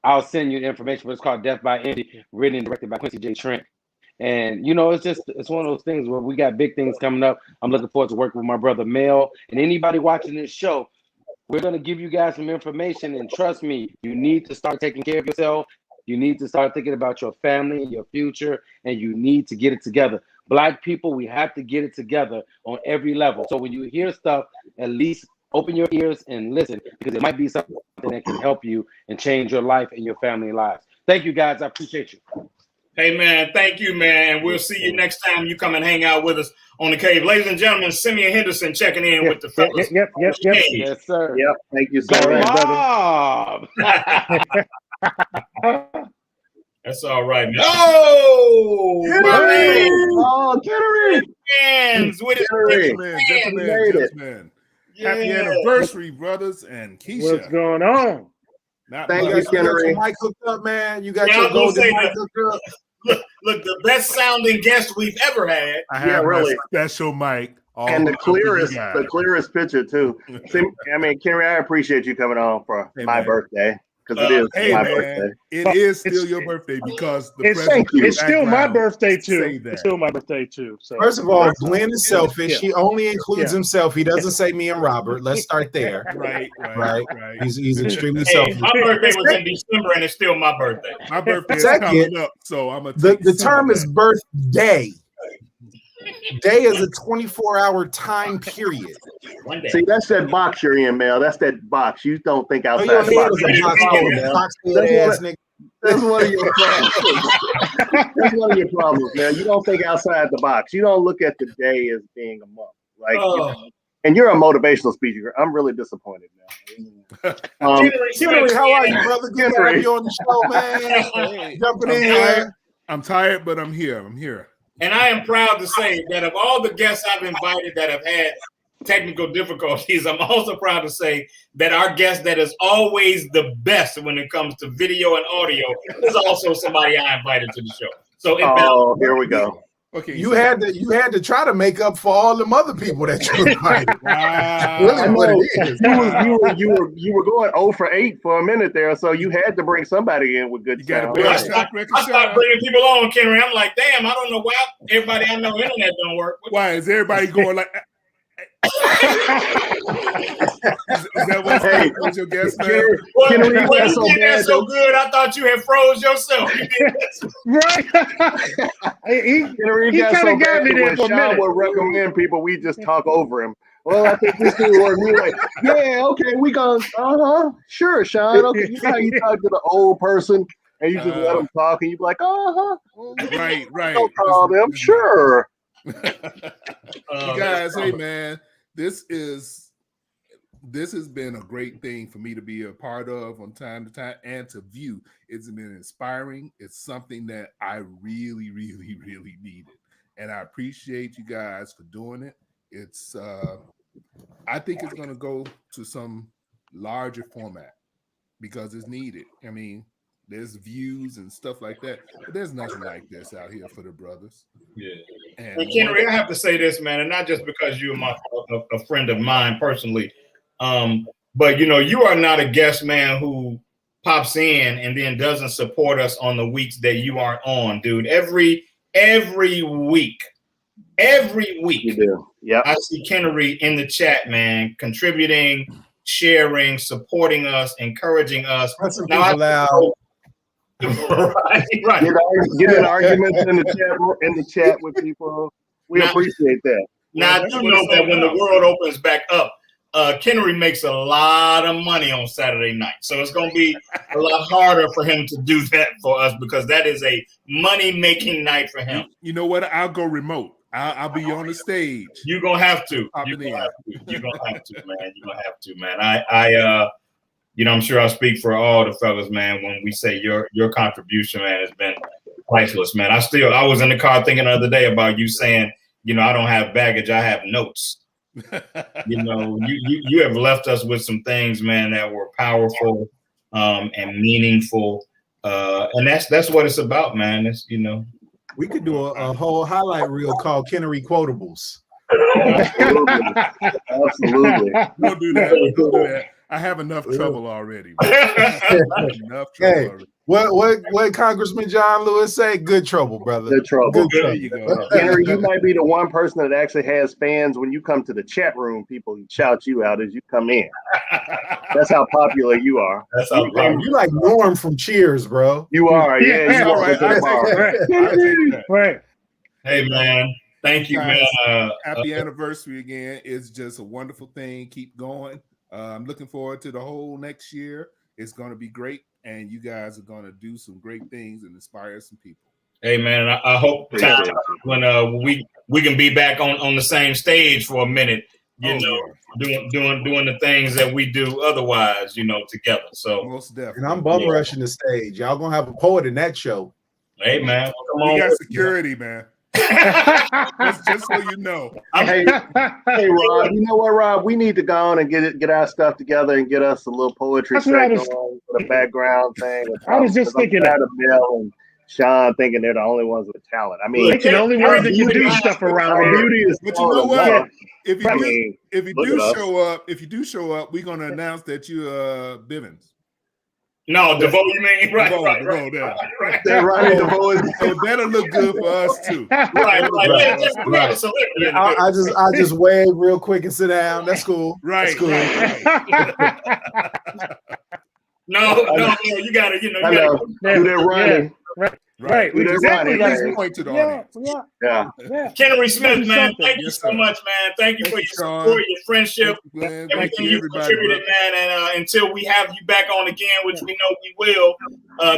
I'll send you the information, but it's called Death by Envy, written and directed by Quincy J. Trent. And you know, it's one of those things where we got big things coming up. I'm looking forward to working with my brother Mel and anybody watching this show. We're gonna give you guys some information, and trust me, you need to start taking care of yourself. You need to start thinking about your family and your future, and you need to get it together. Black people, we have to get it together on every level. So when you hear stuff, at least open your ears and listen, because it might be something that can help you and change your life and your family lives. Thank you, guys. I appreciate you. Hey, man, thank you, man. We'll see you next time you come and hang out with us on The Cave. Ladies and gentlemen, Simeon Henderson checking in with the fellas. Yep. Yes, sir. Yep. Thank you, sir. That's all right, man. Oh, Kittery! Hands with it. Gentlemen. Happy anniversary, brothers and Keisha. What's going on? Thank you, Kittery. Mic hooked up, man. You got your golden mic hooked up. Look, the best sounding guest we've ever had. I have really special mic. And the clearest picture too. I mean, Kenry, I appreciate you coming on for my birthday, because it is my birthday. It is still your birthday because it's still my birthday too. It's still my birthday too. So first of all, Glenn is selfish. He only includes himself. He doesn't say me and Robert. Let's start there. Right. He's extremely selfish. My birthday was in December, and it's still my birthday. My birthday is coming up, so I'm the term is birthday. Day is a 24-hour time period. See, that's that box you're in, Mel. That's that box. You don't think outside the box. That's one of your problems. That's one of your problems, man. You don't think outside the box. You don't look at the day as being a month. Like, and you're a motivational speaker. I'm really disappointed now. How are you, brother? Good to have you on the show, man. Jumping in here. I'm tired, but I'm here. And I am proud to say that of all the guests I've invited that have had technical difficulties, I'm also proud to say that our guest that is always the best when it comes to video and audio is also somebody I invited to the show. So here we go. Okay, you had to try to make up for all them other people that you invited. You were going 0 for 8 for a minute there, so you had to bring somebody in with good sound. I stopped bringing people on, Kenry. I'm like, damn, I don't know why everybody I know internet don't work. Why is everybody going like? Is that what's your guess, man? You did that so good, I thought you had froze yourself. Right. he kind of got me there for a minute. Shawn would recommend people, we just talk over him. Well, I think this will work. We're like, yeah, okay, we go, sure, Shawn. Okay, you know how you talk to the old person and you just let them talk and you be like, Right. Don't call them, sure. You guys, hey man, this has been a great thing for me to be a part of from time to time and to view. It's been inspiring. It's something that I really, really, really needed, and I appreciate you guys for doing it. It's I think it's going to go to some larger format because it's needed. I mean, there's views and stuff like that, but there's nothing like this out here for the brothers. Yeah. And Kenry, I have to say this, man, and not just because you're a friend of mine personally, but you are not a guest man who pops in and then doesn't support us on the weeks that you aren't on, dude. Every week. You do. Yeah. I see Kenry in the chat, man, contributing, sharing, supporting us, encouraging us. Right. Get in arguments in the chat with people. We appreciate that. Now I do know that when the world opens back up, Kennery makes a lot of money on Saturday night. So it's going to be a lot harder for him to do that for us because that is a money-making night for him. You know what? I'll go remote. I'll be on the stage. You're going to have to. You're going to have to, man. You're going to have to, man. I I'm sure I speak for all the fellas, man, when we say your contribution, man, has been priceless, man. I was in the car thinking the other day about you saying, I don't have baggage, I have notes. You have left us with some things, man, that were powerful and meaningful. And that's what it's about, man. It's, we could do a whole highlight reel called Kennery Quotables. Absolutely. Don't do that. I have enough trouble already. Already. What Congressman John Lewis say? Good trouble, brother. Good trouble. There you go. Henry, you might be the one person that actually has fans. When you come to the chat room, people shout you out as you come in. That's how popular you are. That's how you like Norm from Cheers, bro. You are, yeah. You are. Right. Hey, man. Thank you, man. Happy anniversary again. It's just a wonderful thing. Keep going. I'm looking forward to the whole next year. It's going to be great, and you guys are going to do some great things and inspire some people. Hey, man, I hope when we can be back on the same stage for a minute, doing the things that we do otherwise, together. So most definitely. And I'm bum rushing the stage. Y'all gonna have a poet in that show. Hey, man, come on. We got security, man. That's just so you know. Hey, Rob, you know what, Rob? We need to go on and get our stuff together and get us a little poetry segment on for the background thing. I was just thinking that. Bill and Shawn thinking they're the only ones with talent. I mean, the only ones that can do stuff around here. Beauty is but you know what? If you do show up, we're gonna announce that you Bivens. No, DeVoe, you mean? Right. Ronnie DeVoe. So that'll look good for us too. Right. I just wave real quick and sit down. That's cool. Right. That's cool. No, you gotta, do that running. Right. Exactly. Point to the audience. Yeah. Kennery Smith, man, thank you so much, man. Thank you for your support, your friendship, everything you contributed, man. And until we have you back on again, which we know we will,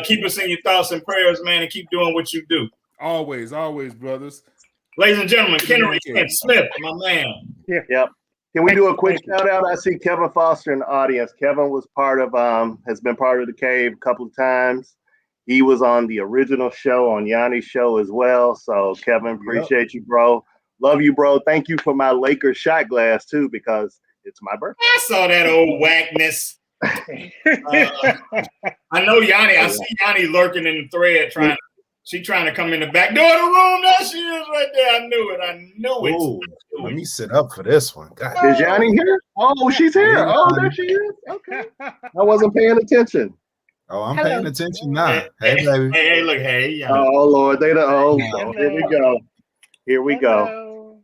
keep us in your thoughts and prayers, man, and keep doing what you do. Always, brothers. Ladies and gentlemen, Kennery Smith, my man. Yeah. Yep. Can we do a quick shout out? I see Kevin Foster in the audience. Kevin was has been part of the Cave a couple of times. He was on the original show, on Yanni's show as well. So, Kevin, appreciate you, bro. Love you, bro. Thank you for my Lakers shot glass, too, because it's my birthday. I saw that old whackness. I know Yanni. I see Yanni lurking in the thread trying to come in the back door of the room. There she is right there. I knew it. Ooh, let me sit up for this one. God. Is Yanni here? Oh, she's here. Oh, there she is. Okay. I wasn't paying attention. Oh, I'm paying attention now. Hey, baby. Hey, look, hey. Oh, Lord. Here we go. Here we go.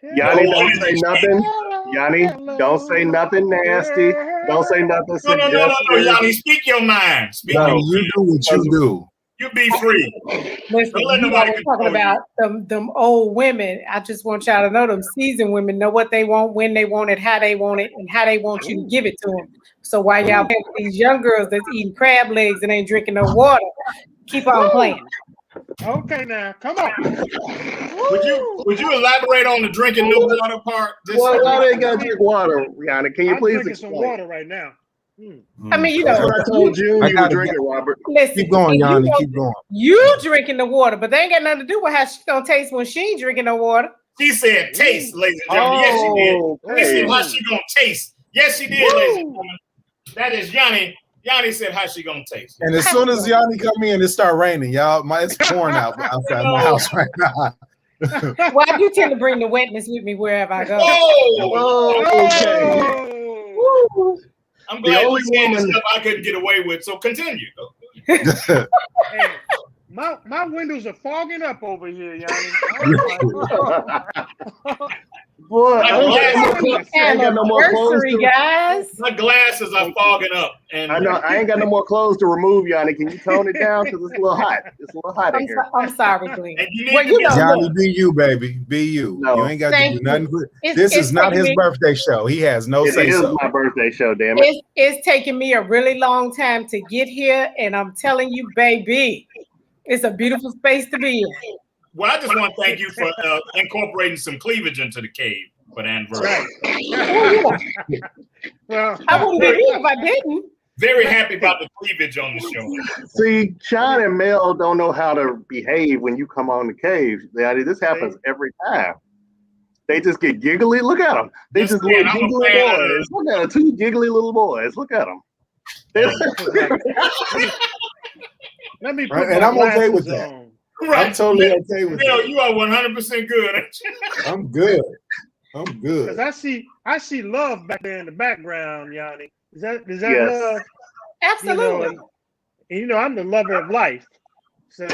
Yanni, don't say nothing. Yanni, don't say nothing nasty. Don't say nothing suggestive. No, Yanni, speak your mind. You do what you do. You be free. Listen, you guys talking about them old women. I just want y'all to know them seasoned women know what they want, when they want it, how they want it, and how they want you to give it to them. So while y'all playing with these young girls that's eating crab legs and ain't drinking no water, keep on playing. Okay, now come on. Would you elaborate on the drinking no water part? Why they gotta drink water, Rihanna? Can you please explain? Some water right now. I mean, you know, I told you were drinking, Robert. Listen, keep going, Yanni. Keep going. You drinking the water, but they ain't got nothing to do with how she's gonna taste when she ain't drinking no water. She said taste, ladies and gentlemen. Yes, she did. She said how she gonna taste. Yes, she did, ladies and gentlemen. That is Yanni. Yanni said how she gonna taste. And as soon as Yanni come in, it start raining, y'all. It's pouring out outside my house right now. Well, I do tend to bring the wetness with me wherever I go. Okay. Woo. I'm glad you said the stuff I couldn't get away with. So continue. Hey, my windows are fogging up over here, Yanni. Boy, I ain't got no more clothes guys. My glasses are fogging up. And I know I ain't got no more clothes to remove, Yanni. Can you tone it down? Because it's a little hot. It's a little hot in here. I'm sorry, Glenn. Johnny, be you, baby. Be you. No. You ain't got to do nothing. It's This is not his birthday show. He has no say so. It is my birthday show, damn it. It's taken me a really long time to get here, and I'm telling you, baby, it's a beautiful space to be in. Well, I just want to thank you for incorporating some cleavage into the cave for the anniversary. Right. Well, I wouldn't be here if I didn't. Very happy about the cleavage on the show. See, Shawn and Mel don't know how to behave when you come on the cave. This happens every time. They just get giggly. Look at them. They just little giggly boys. Look at them, 2 giggly little boys. Look at them. Let me and I'm okay with that. Right. I'm totally okay with that. You are 100% good. I'm good. I'm good. Because I see love back there in the background, Yanni. Is that yes. love? Absolutely. You know, I'm the lover of life. So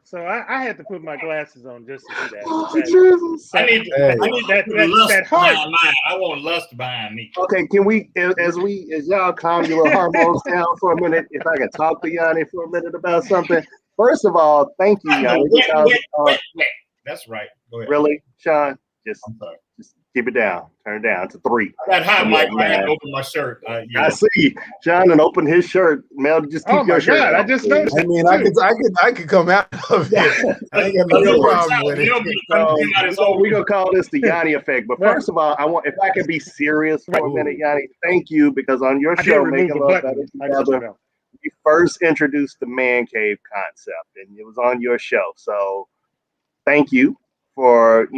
So I had to put my glasses on just to see that. I need that heart. I want lust behind me. Okay, can we, as y'all calm your little hormones down for a minute, if I can talk to Yanni for a minute about something. First of all, thank you, Yanni. That's right. Go ahead. Really, Shawn? Just keep it down. Turn it down to 3. That hot mic, I had to open my shirt. I see. Shawn and open his shirt. Mel, just keep your shirt. God, I just noticed. I mean, I could come out of it. I ain't got no problem with it. So we're gonna call this the Yanni effect. But first of all, if I can be serious for a minute, Yanni, thank you, because on your show, Making Love Better Together, you first introduced the man cave concept, and it was on your show. So thank you for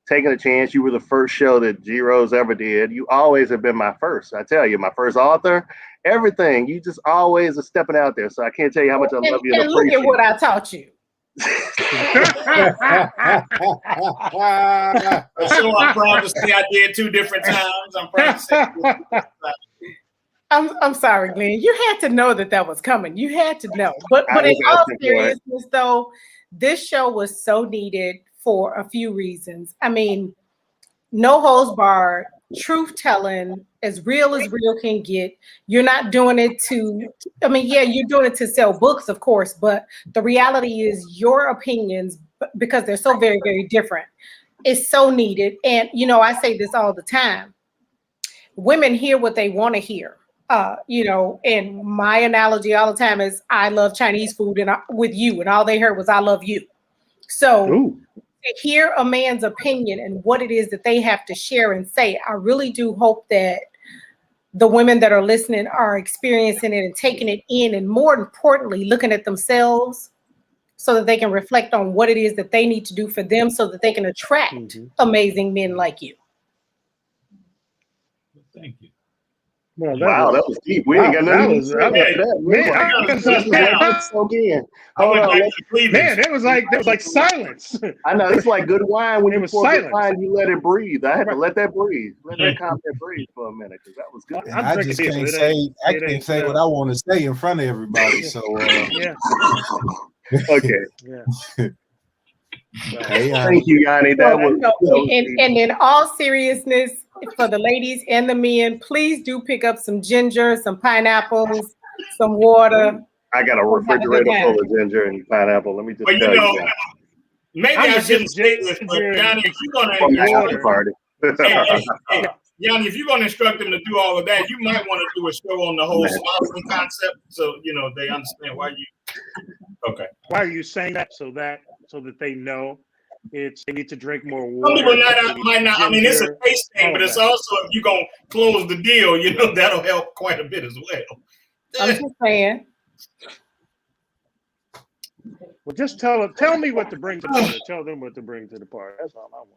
taking a chance. You were the first show that G-Rose ever did. You always have been my first. I tell you, my first author, everything. You just always are stepping out there. So I can't tell you how much I love you. And look at what I taught you. I'm proud to say I did 2 different times. I'm proud to say. I'm sorry, Glenn. You had to know that was coming. You had to know. But in all seriousness, though, this show was so needed for a few reasons. I mean, no holds barred, truth telling, as real can get. You're not doing it you're doing it to sell books, of course, but the reality is your opinions, because they're so very, very different, is so needed. And, I say this all the time. Women hear what they want to hear. And my analogy all the time is I love Chinese food and with you, and all they heard was I love you. So to hear a man's opinion and what it is that they have to share and say, I really do hope that the women that are listening are experiencing it and taking it in, and more importantly, looking at themselves so that they can reflect on what it is that they need to do for them so that they can attract amazing men like you. Thank you. Well, that was deep. We ain't got nothing to say about that. Hold on. Man, it was like silence. I know, it's like good wine. When it you was pour silence. good wine, you let it breathe. I had to let that breathe. Let that content breathe for a minute, because that was good. I just can't say what I want to say in front of everybody. So okay. Yeah. Thank you, Yanni. That was and in all seriousness, for the ladies and the men, please do pick up some ginger, some pineapples, some water. I got a refrigerator full of ginger and pineapple. Let me just tell you that. Maybe I shouldn't say this, but Yanni, if you're Yanni, if you're gonna instruct them to do all of that, you might want to do a show on the whole sparkling concept, so they understand why you. Okay. Why are you saying that? So that they know they need to drink more water. Some people might not. I mean, it's a taste thing, but it's also, if you're gonna close the deal, that'll help quite a bit as well. I'm just saying. Well, just tell me what to bring to the party. Tell them what to bring to the party. That's all I want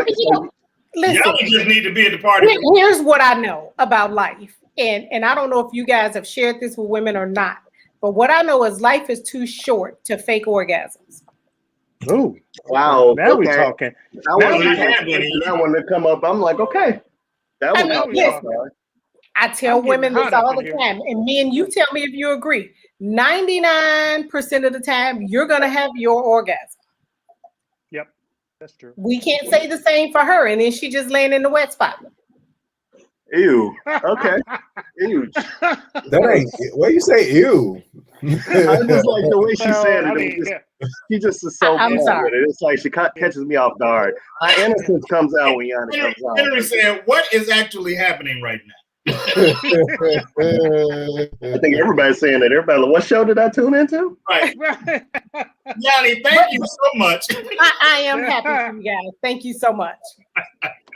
to know. Listen, y'all just need to be at the party. Here's what I know about life, and I don't know if you guys have shared this with women or not, but what I know is life is too short to fake orgasms. Oh, wow! Now we're talking. That one to come up, I'm like, okay. That was I tell women this all the time, and me and you tell me if you agree. 99% of the time, you're gonna have your orgasm. Yep. That's true. We can't say the same for her, and then she just laying in the wet spot. Ew. Okay. Ew. That ain't. Why you say ew? I just like the way she said it. She just is so I'm sorry. with it. It's like she catches me off guard. My innocence comes out when Yanni comes out. Henry said, "What is actually happening right now?" I think everybody's saying that. Everybody, what show did I tune into? Right. Yanni, thank you so much. I am happy for you guys. Thank you so much.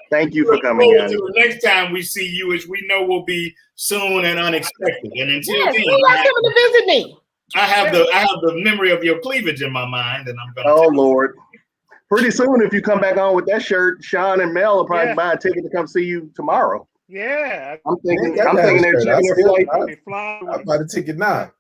Thank you for coming, Yanni. The next time we see you, which we know will be soon and unexpected. And until Yes, then, you like coming to visit me. I have the memory of your cleavage in my mind, and I'm gonna. Oh Lord! Pretty soon, if you come back on with that shirt, Shawn and Mel will probably buy a ticket to come see you tomorrow. Yeah, I'm thinking they're checking their flight. I'm about to ticket now.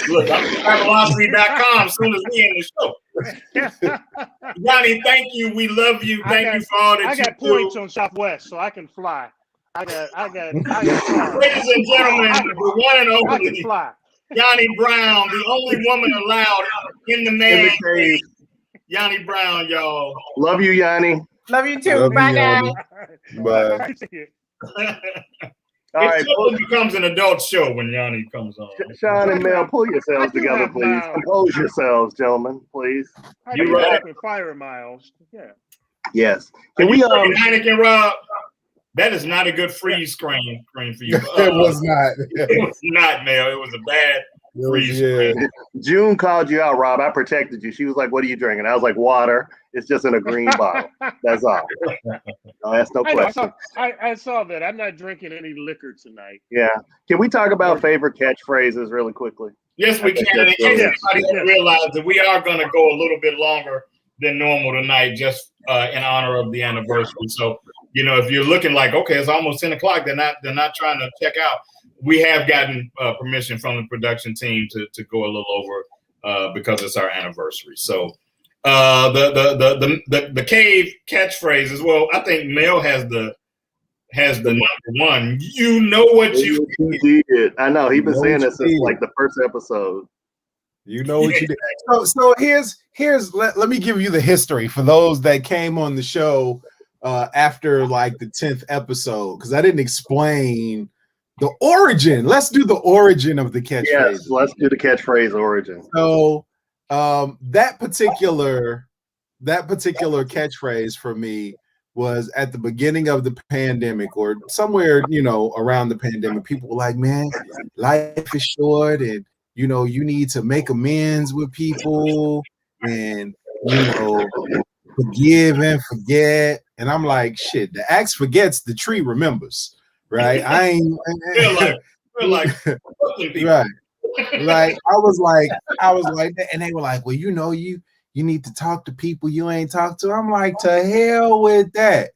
Look, I'm Travelocity.com as soon as we end the show. Yanni, thank you. We love you. Thank you for all that I got points on Southwest, so I can fly. I got Ladies and gentlemen, the one and only Yanni Brown, the only woman allowed in the man cave. Yanni Brown, y'all. Love you, Yanni. Love you too. Bye, guys. Bye. All right, it becomes an adult show when Yanni comes on. Shawn and Mel, pull yourselves together, please. Compose yourselves, gentlemen, please. You're right. Fire miles. Yeah. Yes. Can we Heineken, Rob? That is not a good freeze screen for you. It was not. It was not, Mel. It was a bad freeze screen. June called you out, Rob. I protected you. She was like, "What are you drinking?" I was like, "Water. It's just in a green bottle. That's all." No, that's no question. I saw that. I'm not drinking any liquor tonight. Yeah. Can we talk about favorite catchphrases really quickly? Yes, we can. And in case anybody realize that we are going to go a little bit longer than normal tonight, just in honor of the anniversary. So, if you're looking like, okay, it's almost 10 o'clock, they're not trying to check out. We have gotten permission from the production team to go a little over because it's our anniversary. So the cave catchphrases. Well, I think Mel has the number one. You know what you did. I know he's been saying this since like the first episode. You know what you did. So here's let me give you the history for those that came on the show after like the 10th episode, because I didn't explain the origin. Let's do the origin of the catchphrase. Yes, let's do the catchphrase origin. So that particular catchphrase for me was at the beginning of the pandemic, or somewhere around the pandemic. People were like, "Man, life is short, and you need to make amends with people, and forgive and forget." And I'm like, "Shit, the axe forgets, the tree remembers." Right? I ain't feel like right. Like I was like that, and they were like, "Well, you need to talk to people you ain't talked to." I'm like, "To hell with that.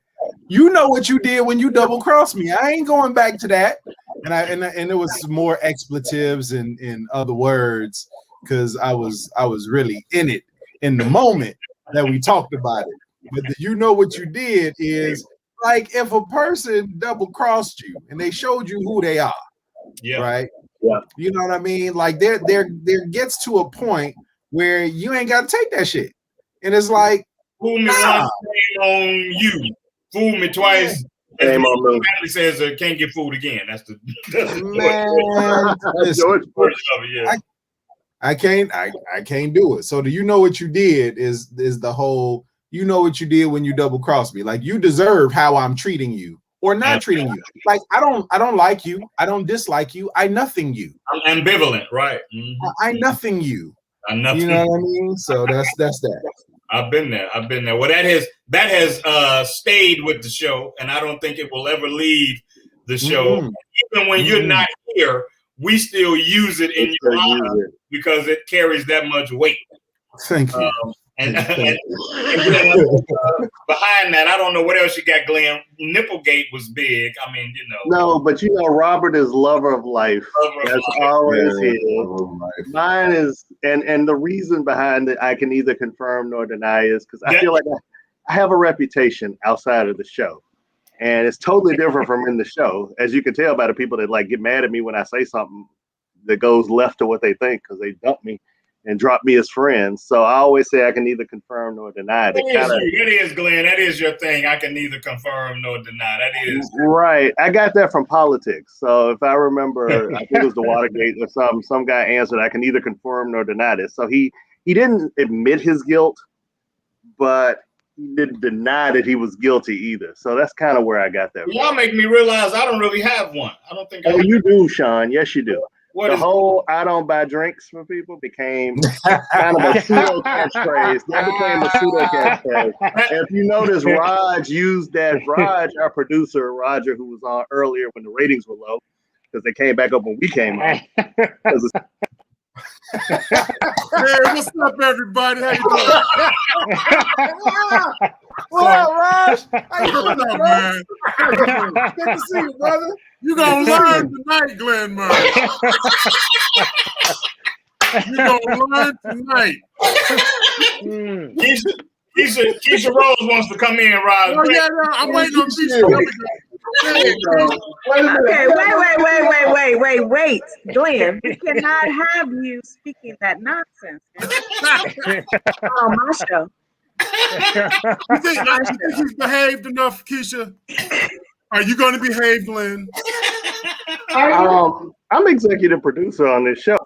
You know what you did when you double crossed me. I ain't going back to that." And there was more expletives and other words because I was really in it in the moment that we talked about it. But you know what you did is like if a person double crossed you and they showed you who they are, right? Yeah. You know what I mean? Like there gets to a point where you ain't got to take that shit, and it's like, fool me once, shame on you. Fool me twice. Shame on me. Family says can't get fooled again. That's the I can't do it. So do you know what you did is the whole, you know what you did when you double crossed me. Like you deserve how I'm treating you or not treating you. Like I don't like you. I don't dislike you. I nothing you. I'm ambivalent, right? Mm-hmm. I nothing you. I nothing. You know what I mean? So that's that. I've been there. Well, that has stayed with the show, and I don't think it will ever leave the show. Even when you're not here, we still use it in your honor because it carries that much weight. Thank you. And behind that, I don't know what else you got, Glenn. Nipplegate was big. I mean, No, but Robert is lover of life. That's always his. Mine is, and the reason behind it, I can neither confirm nor deny, is because I feel like I have a reputation outside of the show, and it's totally different from in the show, as you can tell by the people that like get mad at me when I say something that goes left to what they think because they dump me and drop me as friends. So I always say I can neither confirm nor deny. That is, Glenn. That is your thing. I can neither confirm nor deny. That is right. I got that from politics. So if I remember, I think it was the Watergate or some guy answered, I can neither confirm nor deny this. So he didn't admit his guilt, but he didn't deny that he was guilty either. So that's kind of where I got that. Y'all make me realize I don't really have one. I don't think. You do, Shawn. Yes, you do. What the whole "I don't buy drinks" for people became kind of a pseudo catchphrase. That became a pseudo catchphrase. And if you notice, Raj used that. Raj, our producer, Roger, who was on earlier when the ratings were low, because they came back up when we came on. Hey, what's up, everybody? How you doing? What up, Raj? How you doing, man? Good to see you, brother. You gonna learn tonight, Glenn Murray. You gonna learn tonight. Keisha Rose wants to come in, Rod. Oh yeah, I'm waiting on Keisha. Wait. Glenn, we cannot have you speaking that nonsense on my show. You think he's behaved enough, Keisha? Are you going to behave, Glenn? I'm executive producer on this show.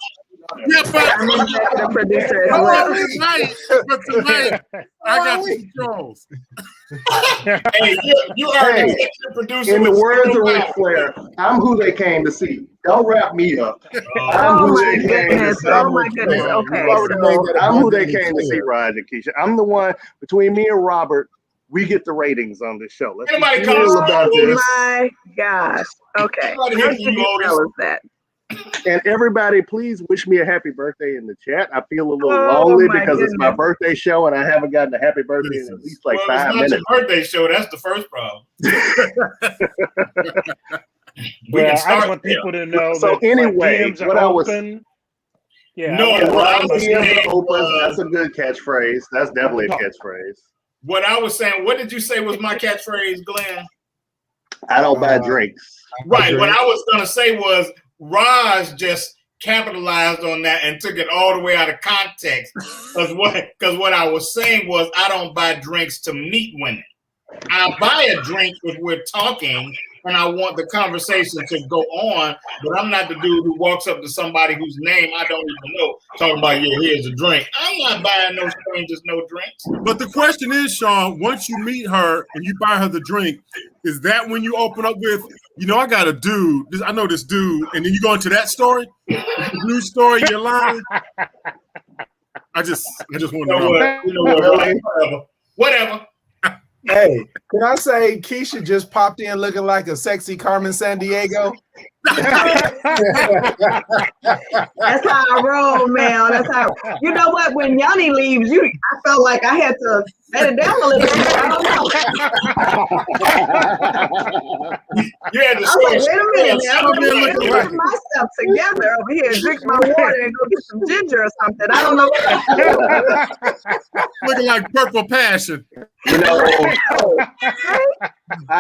Yeah, but I'm executive producer as well. Tonight, I got the controls. Hey, you are an executive producer. In the words of Ric Flair, I'm who they came to see. Don't wrap me up. Oh my goodness. Okay. I'm who they came to see, Raj and Keisha. I'm the one, between me and Robert, we get the ratings on this show. Let's be real about this. Oh my gosh. Okay. That. And everybody, please wish me a happy birthday in the chat. I feel a little lonely because it's my birthday show and I haven't gotten a happy birthday in at least 5 minutes. It's not your birthday show. That's the first problem. I just want people to know. So anyway, what I was open. Yeah. No, that's a good catchphrase. That's definitely a catchphrase. What I was saying, what did you say was my catchphrase, Glenn? I don't buy drinks. Right. What I was gonna say was Raj just capitalized on that and took it all the way out of context. Because what I was saying was I don't buy drinks to meet women. I buy a drink if we're talking and I want the conversation to go on, but I'm not the dude who walks up to somebody whose name I don't even know, talking about, yeah, here's a drink. I'm not buying no strangers no drinks. But the question is, Shawn, once you meet her and you buy her the drink, is that when you open up with, I got a dude, I know this dude, and then you go into that story, the news story, you're lying? I just want to know. Whatever. Hey, can I say Keisha just popped in looking like a sexy Carmen Sandiego? That's how I roll, man. That's how. You know what? When Yanni leaves, I felt like I had to let it down a little bit. I don't know. You had to wait a minute, man. I'm gonna get myself together over here, drink my water, and go get some ginger or something. I don't know. Looking like Purple Passion. I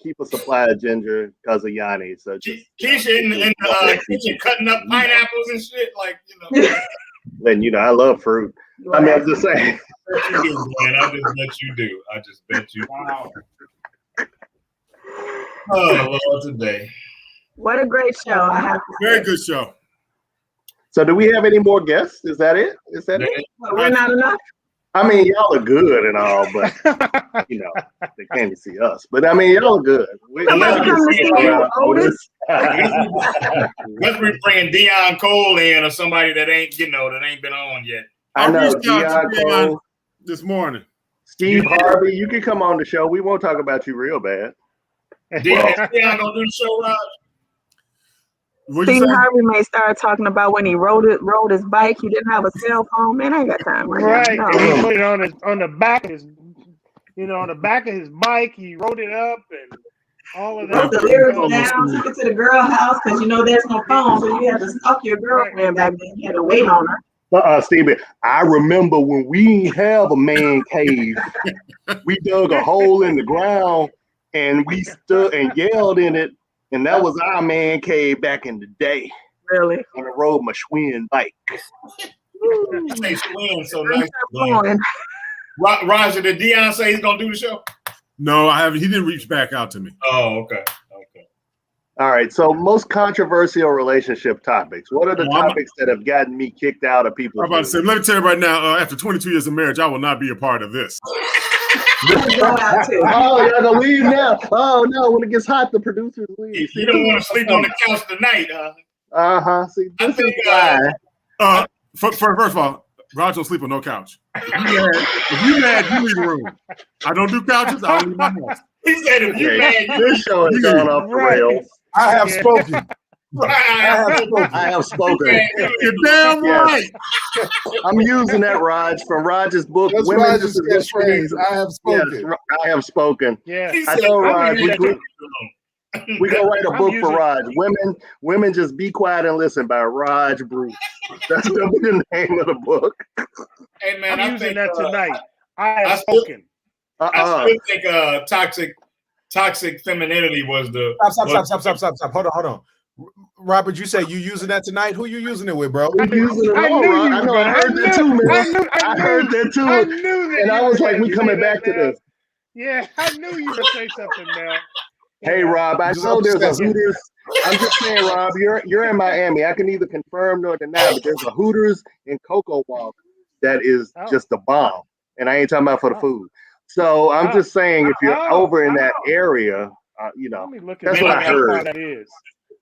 keep a supply of ginger because of Yanni. So just Keisha in the kitchen cutting up pineapples and shit, Then I love fruit. I mean, I'm just saying. You do, man. I just bet you do. I just bet you. Wow. Oh Lord, today. What a great show! I have to say. Very good show. So, do we have any more guests? Is that it? We're not enough. I mean, y'all are good and all, but they can't see us. But I mean, y'all are good. Let's be bringing Dion Cole in or somebody that ain't been on yet. I know Dion Cole this morning. Steve Harvey, you can come on the show. We won't talk about you real bad. Dion gonna do the show, Raj? Steve Harvey may start talking about when he rode his bike. He didn't have a cell phone. Man, I ain't got time right now. And he put it on the back of his, on the back of his bike. He rode it up and all of that. Wrote the lyrics down. Took it to the girl house because there's no phone, so you had to stalk your girlfriend back then. You had to wait on her. Stevie, I remember when we didn't have a man cave. We dug a hole in the ground and we stood and yelled in it. And that was our man cave back in the day. Really? On the road, my Schwinn bike. You say Schwinn so nice. Roger, did Dion say he's gonna do the show? No, I haven't. He didn't reach back out to me. Oh, okay. All right. So most controversial relationship topics. What are the topics that have gotten me kicked out of people? I'm about to say, let me tell you right now, after 22 years of marriage, I will not be a part of this. Oh, y'all gonna leave now? Oh no, when it gets hot, the producers leave. You don't want to sleep on the couch tonight, huh? See, this is why. First of all, Roger will sleep on no couch. If you mad, you leave the room. I don't do couches. I don't leave my house. He said, if you mad, this show is going off the rails. I have spoken. I have spoken. You're damn right. I'm using that, Raj, from Raj's book. That's Women Raj's just catchphrase. I have spoken. Yes, I have spoken. Yeah. I told Raj we gonna write a book for Raj. Women just be quiet and listen by Raj Bruce. That's gonna be the name of the book. Hey man, I'm using that tonight. I have spoken. I still think toxic femininity was the Stop. Hold on. Robert, you say you using that tonight? Who you using it with, bro? I heard that too, man. I heard that too. I knew that. And I was like, we coming back to this. Yeah, I knew you would say something now. Hey Rob, I know there's a Hooters. I'm just saying, Rob, you're in Miami. I can neither confirm nor deny, but there's a Hooters in Cocoa Walk that is just a bomb. And I ain't talking about for the food. So I'm just saying, if you're over in that area, you know, that's what I heard. That is.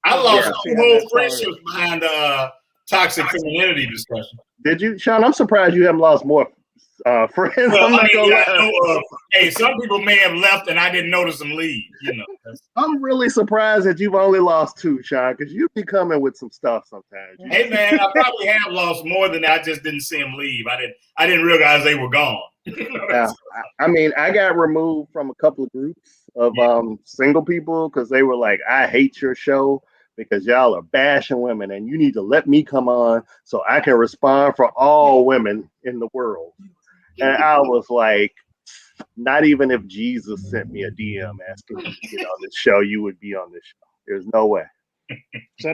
I lost two whole friendships behind the toxic femininity discussion. Did you, Shawn? I'm surprised you haven't lost more friends. Well, I'm not gonna lie. Hey, some people may have left and I didn't notice them leave. You know, I'm really surprised that you've only lost two, Shawn, because you be coming with some stuff sometimes. Hey man, I probably have lost more than that. I just didn't see them leave. I didn't realize they were gone. Yeah, I mean, I got removed from a couple of groups of single people because they were like, "I hate your show because y'all are bashing women, and you need to let me come on so I can respond for all women in the world." And I was like, "Not even if Jesus sent me a DM asking me to get on this show, you would be on this show. There's no way."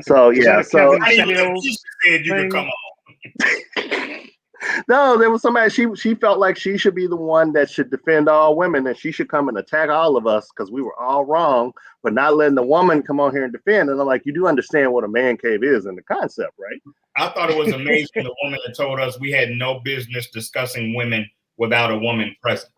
So yeah, so I even said you could come on. No, there was somebody, she felt like she should be the one that should defend all women, and she should come and attack all of us because we were all wrong, but not letting the woman come on here and defend. And I'm like, you do understand what a man cave is in the concept, right? I thought it was amazing the woman that told us we had no business discussing women without a woman present.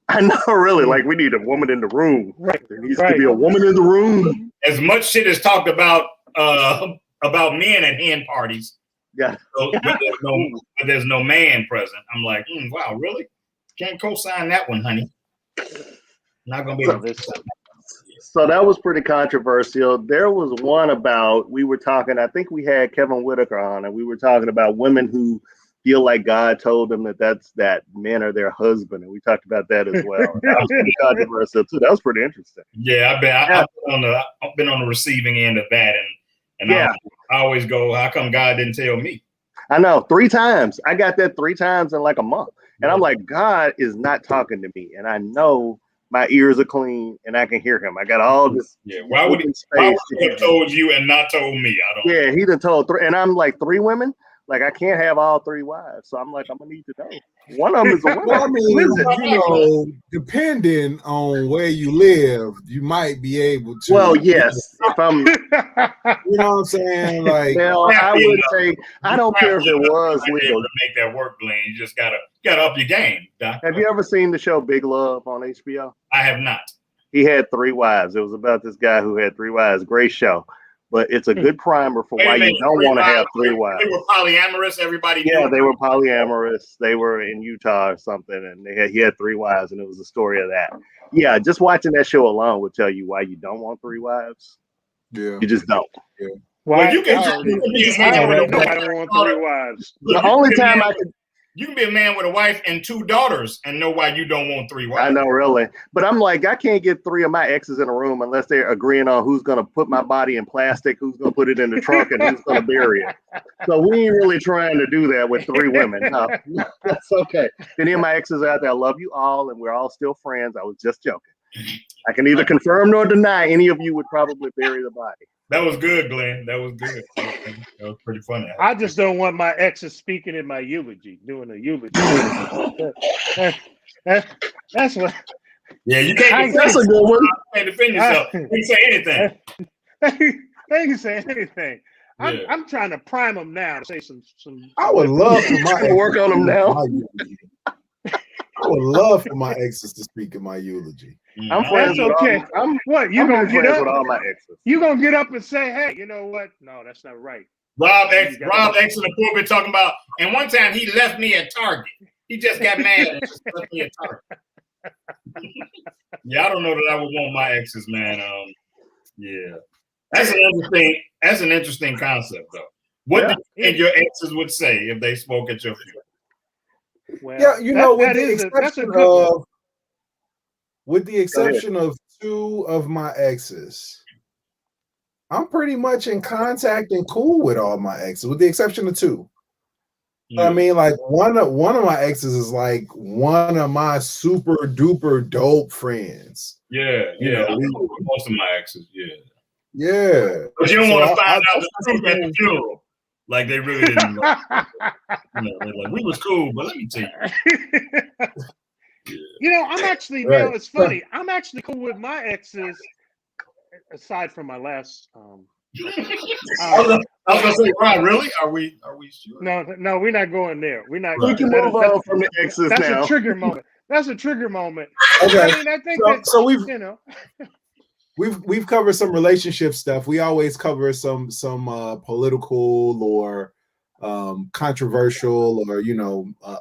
I know, really. Like, we need a woman in the room. Right. There needs to be a woman in the room. As much shit is talked about men at hen parties. Yeah. So, but there's no man present. I'm like, wow, really? Can't co-sign that one, honey. Not gonna be able to. So that was pretty controversial. There was one about, we were talking, I think we had Kevin Whitaker on, and we were talking about women who feel like God told them that men are their husband, and we talked about that as well. That was pretty controversial too. That was pretty interesting. Yeah, I've been on the receiving end of that, and yeah. I always go, how come God didn't tell me? I know, 3 times. I got that 3 times in like a month. And I'm like, God is not talking to me. And I know my ears are clean and I can hear him. I got all this. Yeah, why would he have told you and not told me? I don't know. Yeah, he done told 3. And I'm like, 3 women? Like, I can't have all 3 wives. So I'm like, I'm going to need to know. One of them is a woman. Well, I mean, you know, depending on where you live, you might be able to. Well, yes. If I'm, you know what I'm saying? Like, well, I would say, I don't care if it was legal to make that work, Blaine. You just gotta up your game, Doc. Have you ever seen the show Big Love on HBO? I have not. He had 3 wives. It was about this guy who had 3 wives. Great show. But it's a good primer for why you don't want to have 3 wives. They were polyamorous, everybody knew. Yeah, they were polyamorous. They were in Utah or something, and he had 3 wives, and it was a story of that. Yeah, just watching that show alone would tell you why you don't want 3 wives. Yeah. You just don't. Yeah. Well, you can be a man with a wife. I don't want 3 wives. The only time I could. You can be a man with a wife and 2 daughters and know why you don't want 3 wives. I know, really. But I'm like, I can't get 3 of my exes in a room unless they're agreeing on who's going to put my body in plastic, who's going to put it in the trunk, and who's going to bury it. So we ain't really trying to do that with 3 women. No, that's okay. Any of my exes out there, I love you all, and we're all still friends. I was just joking. I can neither confirm nor deny any of you would probably bury the body. That was good, Glenn. That was good. That was pretty funny. I just don't want my exes speaking in my eulogy, doing a eulogy. That's what. Yeah, you can't. That's a good one. You can't defend yourself. You can say anything. They can say anything. I'm trying to prime them now to say some. I would love for my to work on them now. I would love for my exes to speak in my eulogy. I'm friends with okay. What you gonna get up? With all my exes. You gonna get up and say, "Hey, you know what? No, that's not right." Rob X in the pulpit talking about. And one time he left me at Target. He just got mad and just left me at Target. Yeah, I don't know that I would want my exes, man. Yeah, that's an interesting concept, though. What do you think your exes would say if they spoke at your funeral? Well, yeah, you know, with the exception of 2 of my exes, I'm pretty much in contact and cool with all my exes, with the exception of 2. I mean, like one of my exes is like one of my super duper dope friends. Yeah, most of my exes, yeah. But you don't want to find out the truth at the funeral, like they really didn't. They're like, we was cool, but let me tell you. You know, I'm actually now. It's funny. I'm actually cool with my exes, aside from my last. I was gonna say, Ron, really? Are we sure? No, we're not going there. We're not. We can move on from the exes now. That's a trigger moment. That's a trigger moment. Okay. I mean, I think so we've, you know, we've covered some relationship stuff. We always cover some political or controversial or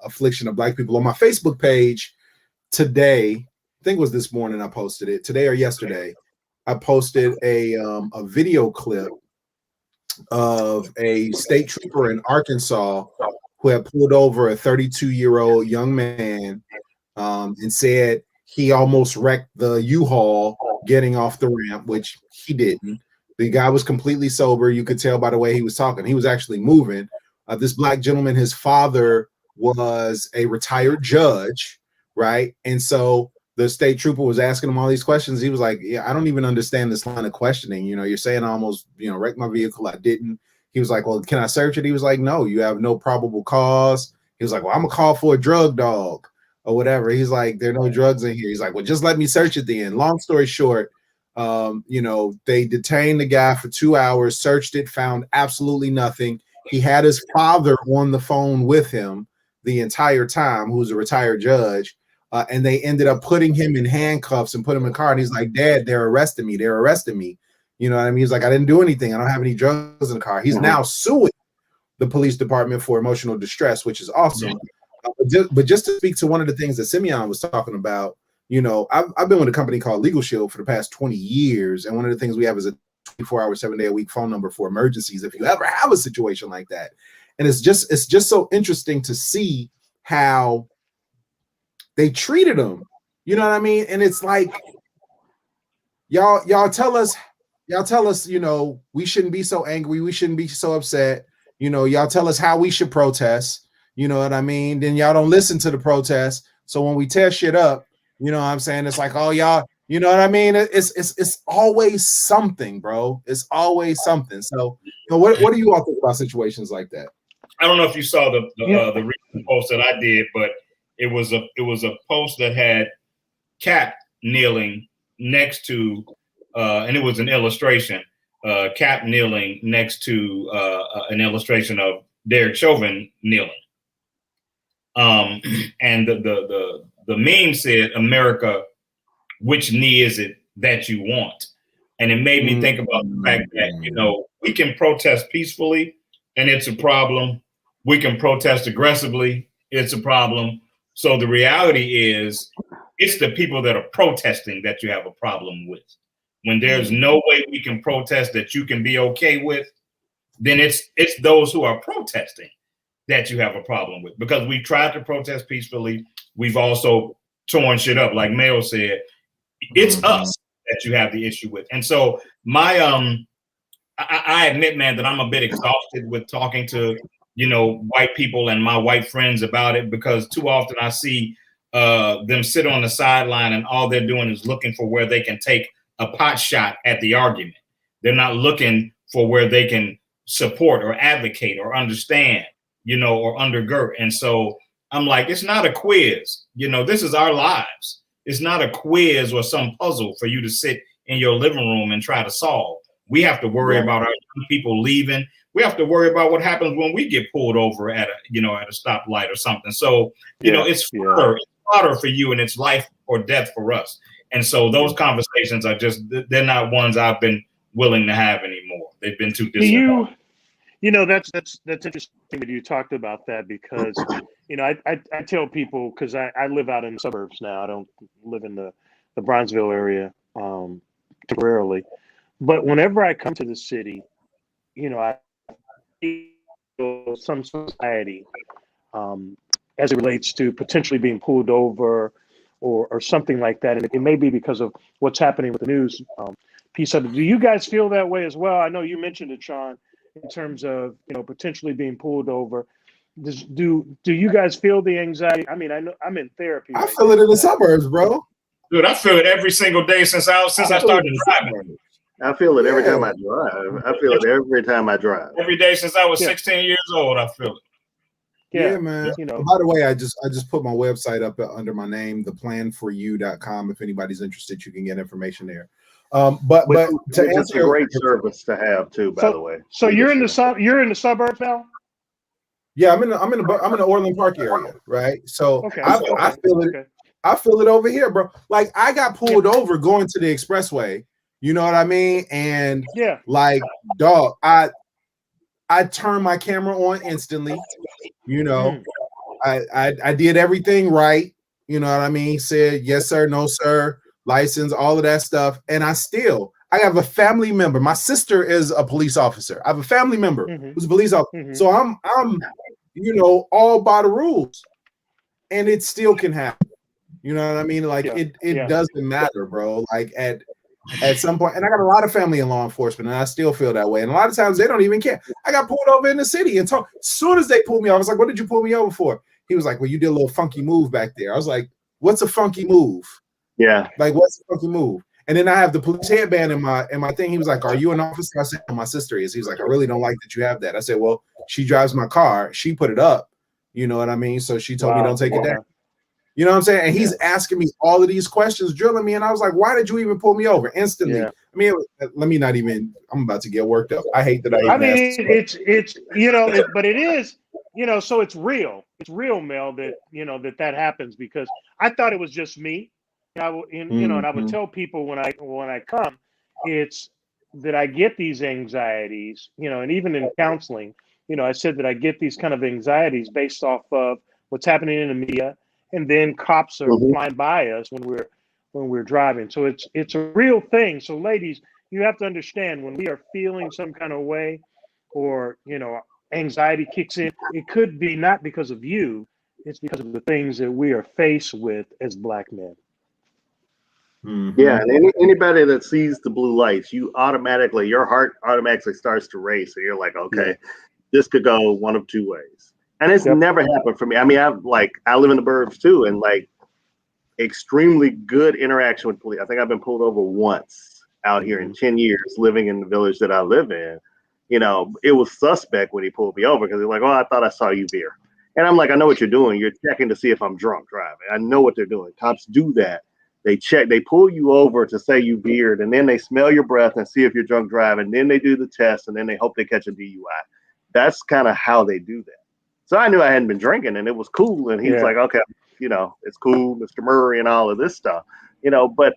affliction of Black people. On my Facebook page today, I think it was this morning I posted it, today or yesterday. I posted a video clip of a state trooper in Arkansas who had pulled over a 32-year-old young man and said he almost wrecked the U-Haul getting off the ramp, which he didn't. The guy was completely sober. You could tell by the way he was talking. He was actually moving. This Black gentleman, his father was a retired judge, right? And so the state trooper was asking him all these questions. He was like, yeah, I don't even understand this line of questioning. You're saying I almost, wrecked my vehicle. I didn't. He was like, well, can I search it? He was like, no, you have no probable cause. He was like, well, I'm gonna call for a drug dog or whatever. He's like, there are no drugs in here. He's like, well, just let me search it then. Long story short, they detained the guy for 2 hours, searched it, found absolutely nothing. He had his father on the phone with him the entire time, who's a retired judge. And they ended up putting him in handcuffs and put him in a car. And he's like, Dad, they're arresting me. They're arresting me. You know what I mean? He's like, I didn't do anything. I don't have any drugs in the car. He's now suing the police department for emotional distress, which is awesome. But just to speak to one of the things that Simeon was talking about, I've been with a company called Legal Shield for the past 20 years. And one of the things we have is a 24-hour, 7-day-a-week phone number for emergencies if you ever have a situation like that. And it's just so interesting to see how they treated him, you know what I mean? And it's like, y'all tell us, we shouldn't be so angry. We shouldn't be so upset. Y'all tell us how we should protest. You know what I mean? Then y'all don't listen to the protest. So when we tear shit up, you know what I'm saying? It's like, oh, y'all, you know what I mean? It's always something, bro. It's always something. So what do you all think about situations like that? I don't know if you saw the recent post that I did, but it was a post that had Cap kneeling next to, and it was an illustration, Cap kneeling next to an illustration of Derek Chauvin kneeling. And the meme said, America, which knee is it that you want? And it made me think about the fact that, we can protest peacefully and it's a problem. We can protest aggressively. It's a problem. So the reality is it's the people that are protesting that you have a problem with. When there's no way we can protest that you can be okay with, then it's those who are protesting that you have a problem with, because we tried to protest peacefully. We've also torn shit up. Like Mayo said, it's us that you have the issue with. And so I admit, man, that I'm a bit exhausted with talking to, white people and my white friends about it, because too often I see them sit on the sideline and all they're doing is looking for where they can take a pot shot at the argument. They're not looking for where they can support or advocate or understand, or undergird. And so I'm like, it's not a quiz. This is our lives. It's not a quiz or some puzzle for you to sit in your living room and try to solve. We have to worry about our young people leaving. We have to worry about what happens when we get pulled over at a stoplight or something. So, it's harder for you, and it's life or death for us. And so those conversations are they're not ones I've been willing to have anymore. They've been too difficult. That's interesting that you talked about that, because, I tell people, because I live out in the suburbs now. I don't live in the Bronzeville area temporarily. But whenever I come to the city, I feel some society as it relates to potentially being pulled over or something like that. And it may be because of what's happening with the news piece of it. Do you guys feel that way as well? I know you mentioned it, Shawn, in terms of, potentially being pulled over. Do you guys feel the anxiety? I mean, I know I'm in therapy. I feel it in the suburbs, bro. Dude, I feel it every single day since I started driving. I feel it every time I drive. I feel it every time I drive. Every day since I was 16 years old, I feel it. Yeah, man. By the way, I just put my website up under my name, theplanforyou.com. If anybody's interested, you can get information there. But to it's a great service to have too, by the way. So you're in the suburbs now? Yeah, I'm in the Orland Park area, right? So I feel it. I feel it over here, bro. Like, I got pulled over going to the expressway. You know what I mean? And like, dog, I turned my camera on instantly. I did everything right. You know what I mean? Said yes, sir, no, sir, license, all of that stuff. And I have a family member. My sister is a police officer. I have a family member who's a police officer. So I'm all by the rules, and it still can happen. You know what I mean? Like, it doesn't matter, bro. Like, at some point, and I got a lot of family in law enforcement, and I still feel that way. And a lot of times they don't even care. I got pulled over in the city and as soon as they pulled me, I was like, "What did you pull me over for?" He was like, "Well, you did a little funky move back there." I was like, "What's a funky move?" Yeah. Like, what's a funky move? And then I have the police headband in my thing. He was like, "Are you an officer?" I said, "My sister is." He was like, "I really don't like that you have that." I said, "Well, she drives my car. She put it up." You know what I mean? So she told me don't take it down. You know what I'm saying? And he's asking me all of these questions, drilling me. And I was like, "Why did you even pull me over?" Instantly. Yeah. I mean, let me not even, I'm about to get worked up. I hate that I mean, but it is, so it's real. It's real, Mel, that that happens, because I thought it was just me. And I would tell people when I come, it's that I get these anxieties, and even in counseling, I said that I get these kind of anxieties based off of what's happening in the media. And then cops are flying by us when we're driving. So it's a real thing. So ladies, you have to understand, when we are feeling some kind of way, or anxiety kicks in, it could be not because of you, it's because of the things that we are faced with as Black men. Yeah, and anybody that sees the blue lights, your heart automatically starts to race, and you're like, okay, this could go one of two ways. And it's never happened for me. I mean, I live in the burbs too, and like, extremely good interaction with police. I think I've been pulled over once out here in 10 years living in the village that I live in. It was suspect when he pulled me over, because he's like, "Oh, I thought I saw you veer." And I'm like, "I know what you're doing. You're checking to see if I'm drunk driving." I know what they're doing. Cops do that. They pull you over to say you veered, and then they smell your breath and see if you're drunk driving. Then they do the test, and then they hope they catch a DUI. That's kind of how they do that. So I knew I hadn't been drinking, and it was cool. And he was like, "Okay, it's cool, Mr. Murray," and all of this stuff, but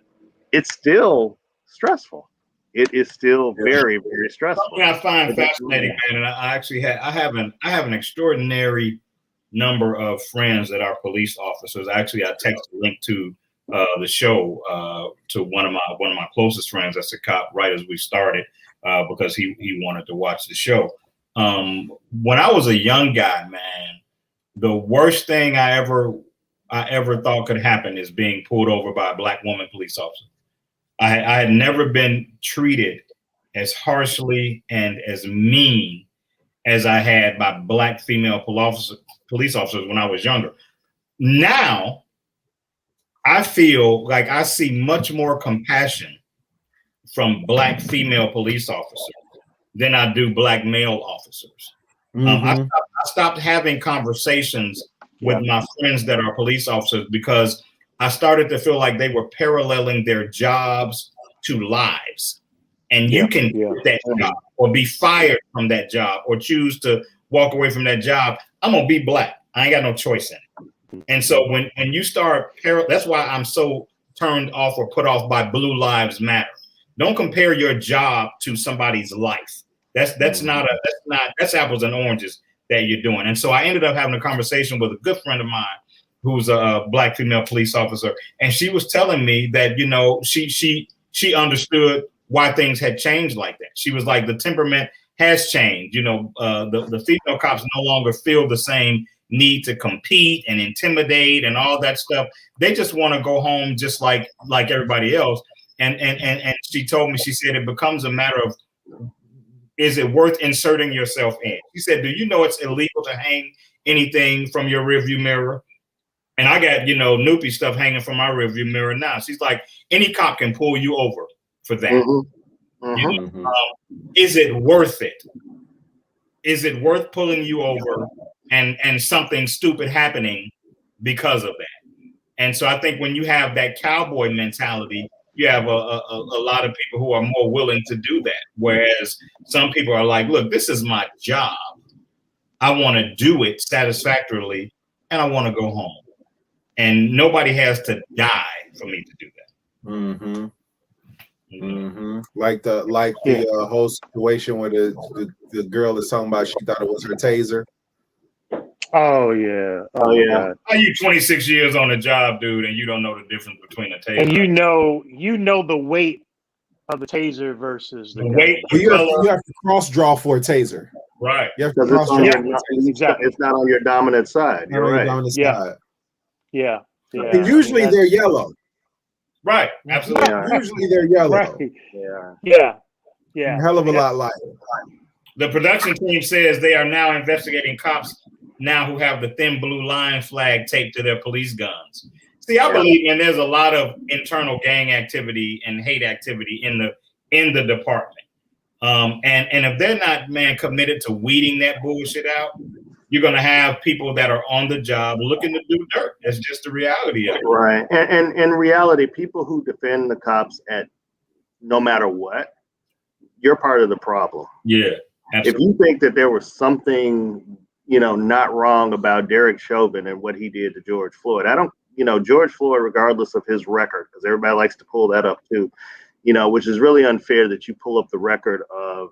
it's still stressful. It is still very, very stressful. Something I find fascinating, man, and I actually have an extraordinary number of friends that are police officers. Actually, I texted a link to the show to one of my closest friends that's a cop right as we started, because he wanted to watch the show. When I was a young guy, man, the worst thing I ever thought could happen is being pulled over by a Black woman police officer. I had never been treated as harshly and as mean as I had by Black female police officers when I was younger. Now, I feel like I see much more compassion from Black female police officers than I do Black male officers. I stopped having conversations with my friends that are police officers because I started to feel like they were paralleling their jobs to lives. And you can quit that job or be fired from that job or choose to walk away from that job. I'm going to be Black. I ain't got no choice in it. And so when you start, that's why I'm so turned off or put off by Blue Lives Matter. Don't compare your job to somebody's life. That's apples and oranges that you're doing. And so I ended up having a conversation with a good friend of mine who's a Black female police officer. And she was telling me that, you know, she understood why things had changed like that. She was like, the temperament has changed. You know, the female cops no longer feel the same need to compete and intimidate and all that stuff. They just want to go home just like everybody else. And she told me, she said, it becomes a matter of, is it worth inserting yourself in? She said, do you know it's illegal to hang anything from your rearview mirror? And I got, you know, Noopy stuff hanging from my rearview mirror now. She's like, any cop can pull you over for that. You know, is it worth it? Is it worth pulling you over and something stupid happening because of that? And so I think when you have that cowboy mentality, you have a lot of people who are more willing to do that. Whereas some people are like, look, this is my job. I want to do it satisfactorily and I want to go home. And nobody has to die for me to do that. Like the whole situation where the girl is talking about, she thought it was her taser. Oh yeah. God. Are you 26 years on the job, dude, and you don't know the difference between a taser? And you know the weight of the taser versus the weight. You have to cross draw for a taser. Right. You have to cross draw. Exactly. It's not on your dominant side. You're right. Yeah. And usually they're yellow. Right. Absolutely. Usually they're yellow. Right. Yeah. Hell of a lot lighter. The production team says they are now investigating cops now who have the thin blue line flag taped to their police guns. See, I believe there's a lot of internal gang activity and hate activity in the department. And if they're not, committed to weeding that bullshit out, you're going to have people that are on the job looking to do dirt. That's just the reality of it. Right. And in reality, people who defend the cops at no matter what, you're part of the problem. Yeah. Absolutely. If you think that there was something, you know, not wrong about Derek Chauvin and what he did to George Floyd, George Floyd, regardless of his record, because everybody likes to pull that up too, you know, which is really unfair that you pull up the record of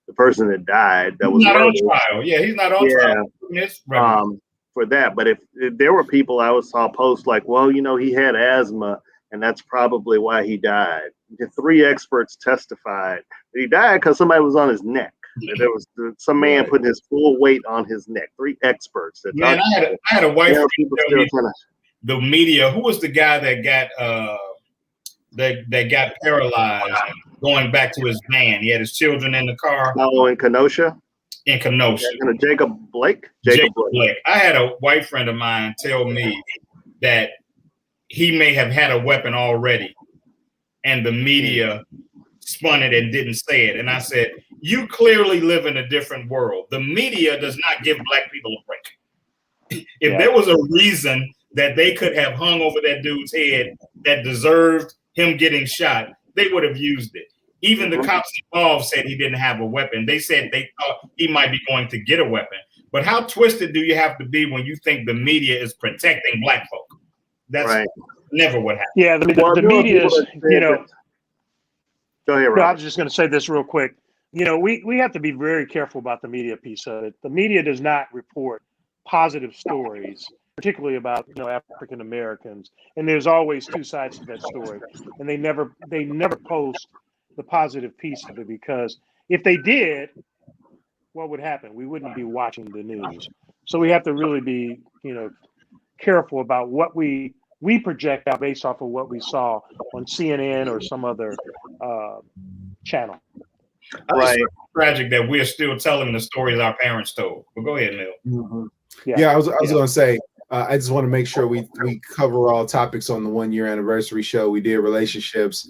the person that died. That was not on trial. Yeah, he's not on trial. For that. But if there were people I saw post like, well, you know, he had asthma and that's probably why he died. The 3 experts testified that he died because somebody was on his neck. There was some man putting his full weight on his neck. 3 experts. That I had a wife the media. Who was the guy that got paralyzed going back to his van? He had his children in the car. Oh, in Kenosha. Jacob Blake. Jacob Blake. I had a white friend of mine tell me that he may have had a weapon already, and the media spun it and didn't say it. And I said, you clearly live in a different world. The media does not give Black people a break. If there was a reason that they could have hung over that dude's head that deserved him getting shot, they would have used it. Even the cops involved said he didn't have a weapon. They said they thought he might be going to get a weapon. But how twisted do you have to be when you think the media is protecting Black folk? That's never what happened. Yeah, the media is, you know. Go ahead, Rob. I was just going to say this real quick. You know, we have to be very careful about the media piece of it. The media does not report positive stories, particularly about, you know, African Americans. And there's always 2 sides to that story. And they never post the positive piece of it, because if they did, what would happen? We wouldn't be watching the news. So we have to really be, you know, careful about what we project out based off of what we saw on CNN or some other channel. Right. It's tragic that we're still telling the stories our parents told. But go ahead, Neil. Yeah, I was going to say, I just want to make sure we cover all topics on the 1-year anniversary show. We did relationships.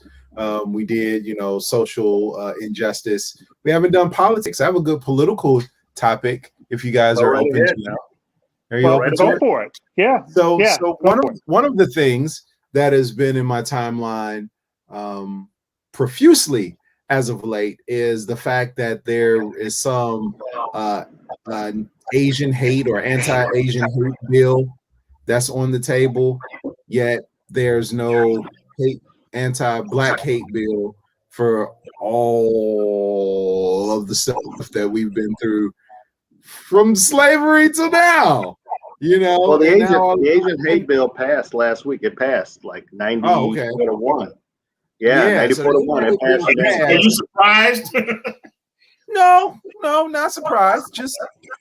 We did, social injustice. We haven't done politics. I have a good political topic if you guys are open to it. Are you open to it? Go for it. Yeah. So one of the things that has been in my timeline profusely as of late is the fact that there is some Asian hate or anti-Asian hate bill that's on the table, yet there's no anti-Black hate bill for all of the stuff that we've been through from slavery to now. Well, the Asian hate bill passed last week. It passed like 94 to 1. Yeah, 94 to 1. It passed. Are you surprised? No, not surprised. Just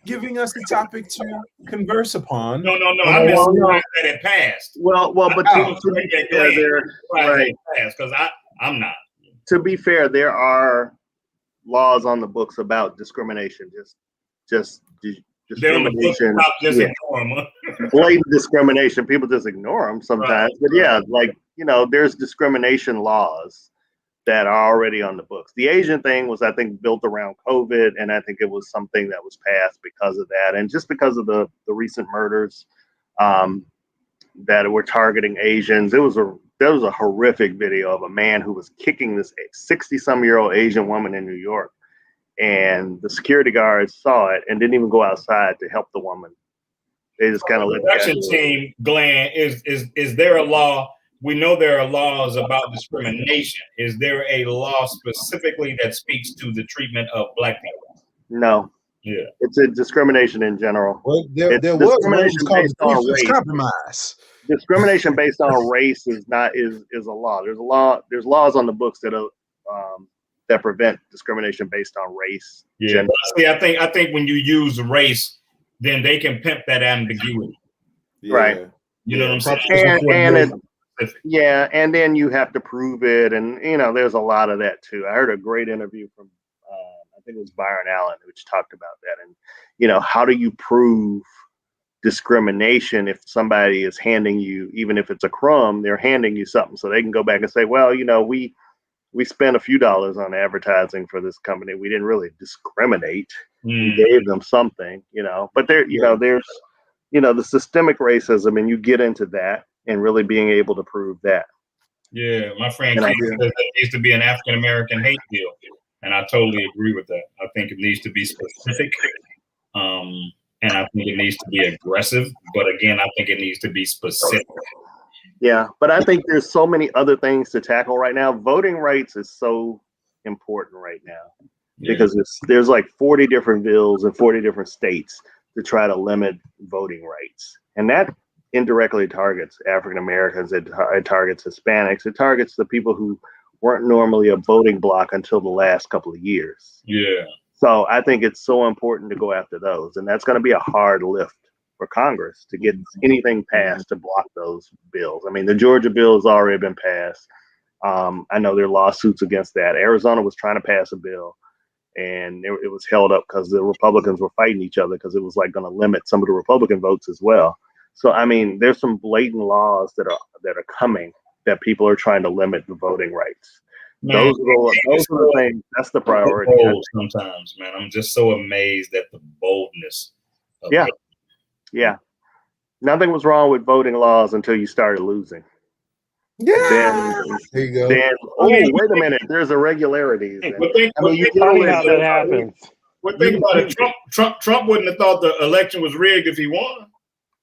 giving us the topic to converse upon. No. I'm just surprised that it passed. Well, but to be fair, right? Because I'm not. To be fair, there are laws on the books about discrimination. Just discrimination. Blatant discrimination. People just ignore them sometimes. Right. But there's discrimination laws that are already on the books. The Asian thing was, I think, built around COVID, and I think it was something that was passed because of that, and just because of the recent murders that were targeting Asians. There was a horrific video of a man who was kicking this 60-some-year-old Asian woman in New York, and the security guards saw it and didn't even go outside to help the woman. They just kind of let the team. Glenn, is there a law? We know there are laws about discrimination. Is there a law specifically that speaks to the treatment of Black people? No. Yeah. It's a discrimination in general. Well, there was discrimination based on race. Compromise. Discrimination based on race is a law. There's laws on the books that prevent discrimination based on race. Yeah. Gender. See, I think when you use race, then they can pimp that ambiguity. Yeah. Right. You know what I'm saying? And then you have to prove it, and there's a lot of that too. I heard a great interview from I think it was Byron Allen, which talked about that, and how do you prove discrimination if somebody is handing you, even if it's a crumb, they're handing you something so they can go back and say, well, we spent a few dollars on advertising for this company. We didn't really discriminate. We gave them something, but there's the systemic racism, and you get into that and really being able to prove that. Yeah, my friend says there needs to be an African American hate bill, and I totally agree with that. I think it needs to be specific, and I think it needs to be aggressive. But again, I think it needs to be specific. Yeah, but I think there's so many other things to tackle right now. Voting rights is so important right now because there's like 40 different bills in 40 different states to try to limit voting rights, and that indirectly targets African Americans. It targets Hispanics. It targets the people who weren't normally a voting bloc until the last couple of years. Yeah. So I think it's so important to go after those, and that's going to be a hard lift for Congress to get anything passed to block those bills. I mean, the Georgia bill has already been passed. I know there are lawsuits against that. Arizona was trying to pass a bill, and it was held up because the Republicans were fighting each other because it was like going to limit some of the Republican votes as well. So, I mean, there's some blatant laws that are coming that people are trying to limit the voting rights. Man, those are the things. That's the priority. Sometimes, man, I'm just so amazed at the boldness. Yeah. Nothing was wrong with voting laws until you started losing. Yeah. There you go. Wait a minute. There's irregularities. That happens. What think about it? Trump wouldn't have thought the election was rigged if he won.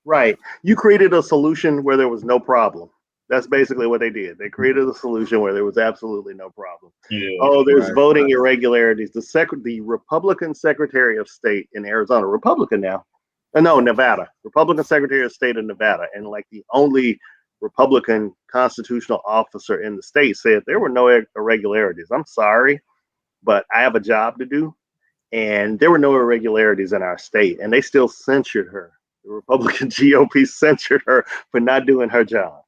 Right. You created a solution where there was no problem. That's basically what they did. They created a solution where there was absolutely no problem. Yeah, there's voting irregularities. The Republican Secretary of State in Arizona, Republican now. Nevada. Republican Secretary of State in Nevada, and like the only Republican constitutional officer in the state said there were no irregularities. I'm sorry, but I have a job to do, and there were no irregularities in our state, and they still censured her. The Republican GOP censured her for not doing her job.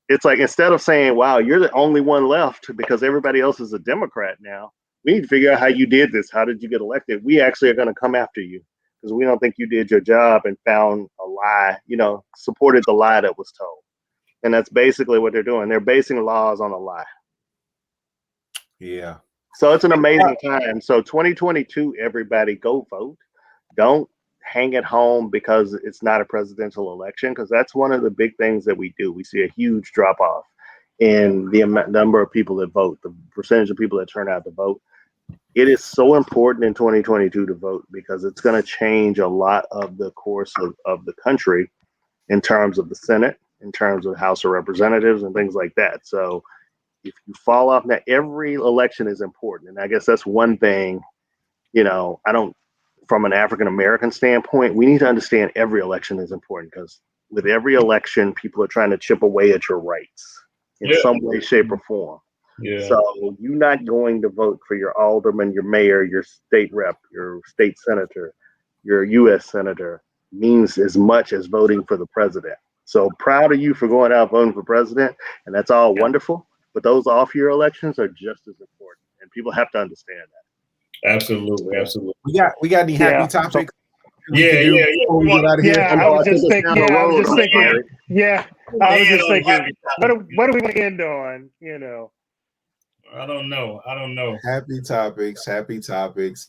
It's like, instead of saying, wow, you're the only one left because everybody else is a Democrat now, we need to figure out how you did this. How did you get elected? We actually are going to come after you because we don't think you did your job and found a lie, supported the lie that was told. And that's basically what they're doing. They're basing laws on a lie. Yeah. So it's an amazing time. So 2022, everybody go vote. Don't hang at home because it's not a presidential election, because that's one of the big things that we do. We see a huge drop off in the number of people that vote, the percentage of people that turn out to vote. It is so important in 2022 to vote because it's going to change a lot of the course of the country in terms of the Senate, in terms of House of Representatives and things like that. So if you fall off, now every election is important. And I guess that's one thing, from an African-American standpoint, we need to understand every election is important, because with every election, people are trying to chip away at your rights in some way, shape, or form. Yeah. So you're not going to vote for your alderman, your mayor, your state rep, your state senator, your U.S. senator means as much as voting for the president. So proud of you for going out voting for president, and that's all wonderful. But those off-year elections are just as important, and people have to understand that. Absolutely. We got any happy topics? Yeah. I was just thinking. What do we want to end on? I don't know. Happy topics.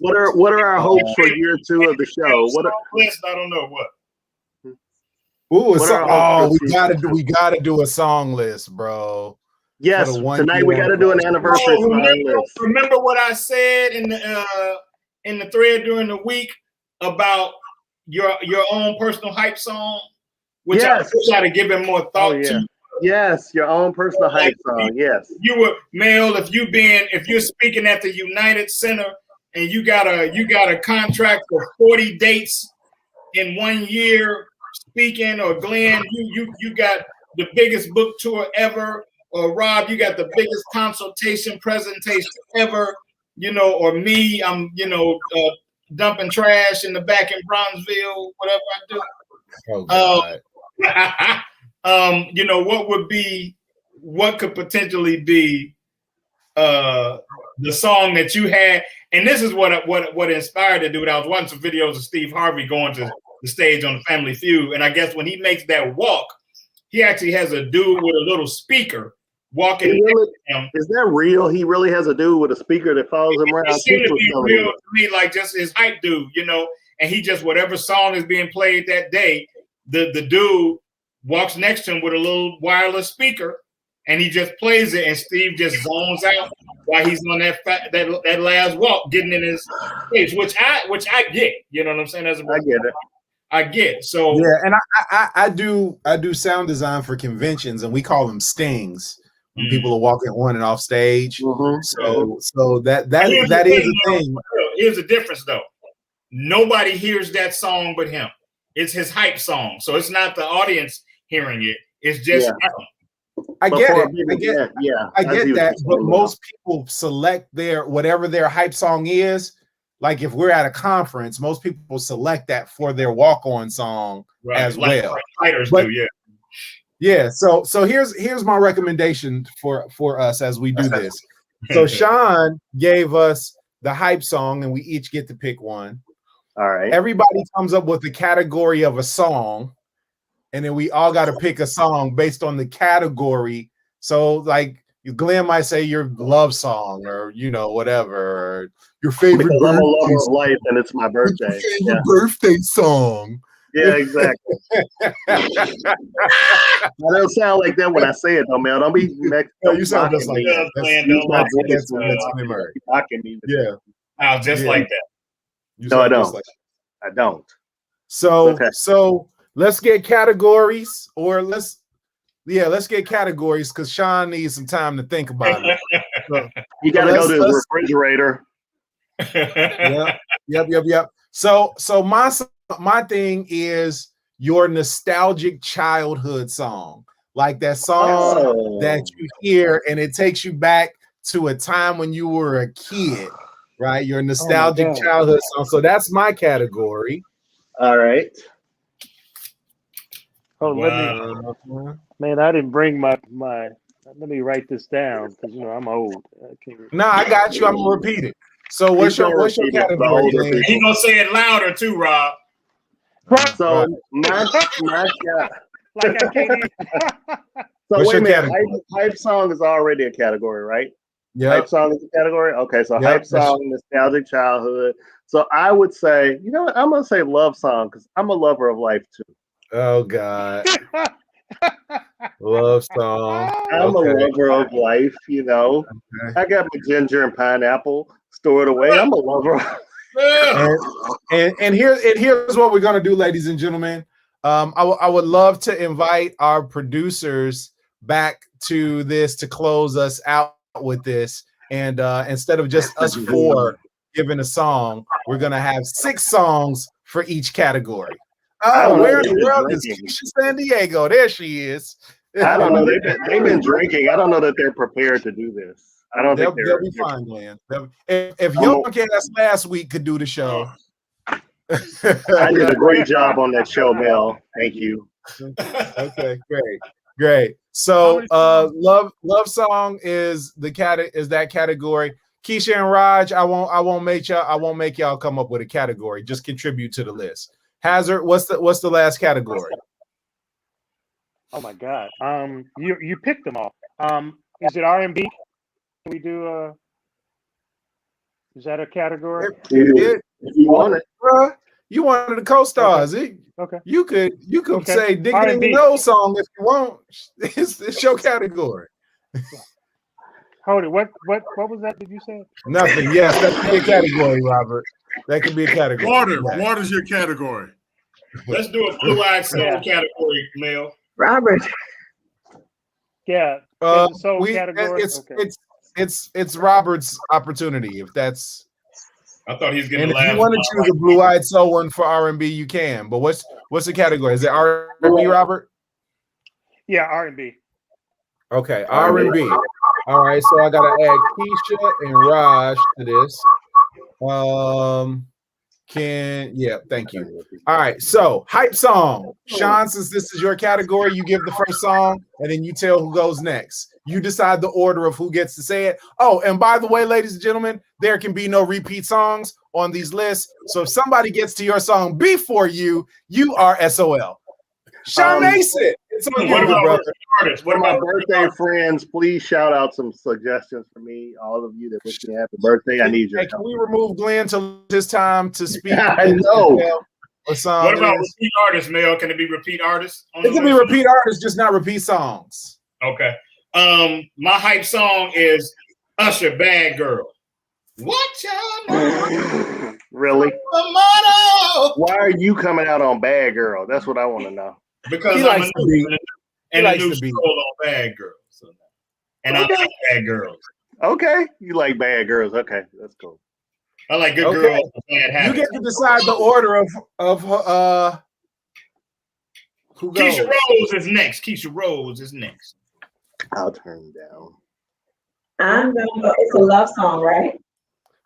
What are our hopes for year 2 of the show? I don't know what. Ooh, we gotta do a song list, bro. Yes, tonight we got to do an anniversary song list. Remember what I said in the thread during the week about your own personal hype song, which I got to give it more thought to. Yes, your own personal hype song. Yes, you were Mel. If you're speaking at the United Center and you got a contract for 40 dates in 1 year speaking, or Glenn, you got the biggest book tour ever, or Rob, you got the biggest consultation presentation ever, or me, I'm dumping trash in the back in Bronzeville, whatever I do. Oh God. What could potentially be the song that you had, and this is what inspired to do it. I was watching some videos of Steve Harvey going to the stage on the Family Feud, and I guess when he makes that walk, he actually has a dude with a little speaker walking. Is that real? He really has a dude with a speaker that follows him around. It seemed to be real to me, like just his hype dude, and he just, whatever song is being played that day, the dude walks next to him with a little wireless speaker, and he just plays it, and Steve just zones out while he's on that last walk, getting in his face, which I get. You know what I'm saying? I get. So yeah, and I do sound design for conventions, and we call them stings when people are walking on and off stage. Mm-hmm. So that is a thing. Here's the difference, though. Nobody hears that song but him. It's his hype song, so it's not the audience hearing it. It's just him. I get that, but most people select whatever their hype song is. Like if we're at a conference, most people select that for their walk-on song as well. Fighters do, yeah. Yeah, so here's my recommendation for us as we do this. So Shawn gave us the hype song, and we each get to pick one. All right. Everybody comes up with the category of a song, and then we all got to pick a song based on the category. So like Glenn might say your love song, or whatever, or your favorite because I'm a lover of life and it's my birthday. Birthday song. Yeah, exactly. I don't sound like that when I say it, though, man. Don't be next. You sound just like that. I was just like that. No, I don't. I don't. So let's get categories, or let's get categories, because Shawn needs some time to think about it. You gotta go to the refrigerator. Yep. So my thing is your nostalgic childhood song, like that song that you hear and it takes you back to a time when you were a kid, right? Your nostalgic childhood song. So that's my category. All right. Oh, man, I didn't bring my. Let me write this down, because I'm old. I got you. I'm gonna repeat it. So what's your category? He's gonna say it louder too, Rob. So my like I can't. So wait a minute. Hype song is already a category, right? Yeah. Hype song is a category? Okay, so hype song, nostalgic childhood. So I would say, you know what? I'm going to say love song because I'm a lover of life too. Oh, God. Love song. I'm a lover of life, you know. Okay. I got my ginger and pineapple stored away. I'm a lover. And here's what we're going to do, ladies and gentlemen. I would love to invite our producers back to this to close us out with this. And instead of just us four giving a song, we're going to have 6 songs for each category. Oh, where in the world is Keisha San Diego? There she is. I don't know. They've been drinking. I don't know that they're prepared to do this. I don't think they'll be fine, Glenn. If your cast last week could do the show. I did a great job on that show, Mel. Thank you. Okay, great. So love song is that category. Keisha and Raj, I won't make y'all come up with a category. Just contribute to the list. Hazzard, what's the last category? Oh my God. You picked them all. Is it R&B? Can we do is that a category? If you want it. You wanted the co-stars. Okay. You could say dig it in the nose song if you want. It's your category. Hold it. What was that? Did you say? Nothing. Yes, that could be a category, Robert. That could be a category. Water's your category. Let's do a blue-eyed soul category, Mel. Robert. Yeah. Category. It's Robert's opportunity. If that's. I thought he was getting. And if you want to choose a blue-eyed soul one for R&B, you can. But what's the category? Is it R&B, Robert? Yeah, R&B. Okay, R&B. All right, so I gotta add Keisha and Raj to this. Thank you. All right, so hype song. Shawn, since this is your category, you give the first song, and then you tell who goes next. You decide the order of who gets to say it. Oh, and by the way, ladies and gentlemen, there can be no repeat songs on these lists. So if somebody gets to your song before you are SOL. Shawn Mason, it's on you, brother. What about birthday friends? Please shout out some suggestions for me. All of you that wish me happy birthday. I need your help. Can we remove Glenn till this time to speak? I know. What about repeat artists, Mel? Can it be repeat artists? It can be repeat artists, just not repeat songs. Okay. My hype song is Usher, Bad Girl. What y'all know? Really? Why are you coming out on Bad Girl? That's what I want to know. Because he likes to be and a new scroll on Bad Girls. And I like Bad Girls. Okay. You like Bad Girls. Okay. That's cool. I like good girls with bad habits. You get to decide the order of who goes. Keisha Rose is next. Keisha Rose is next. I'll turn down. I'm gonna go. It's a love song, right?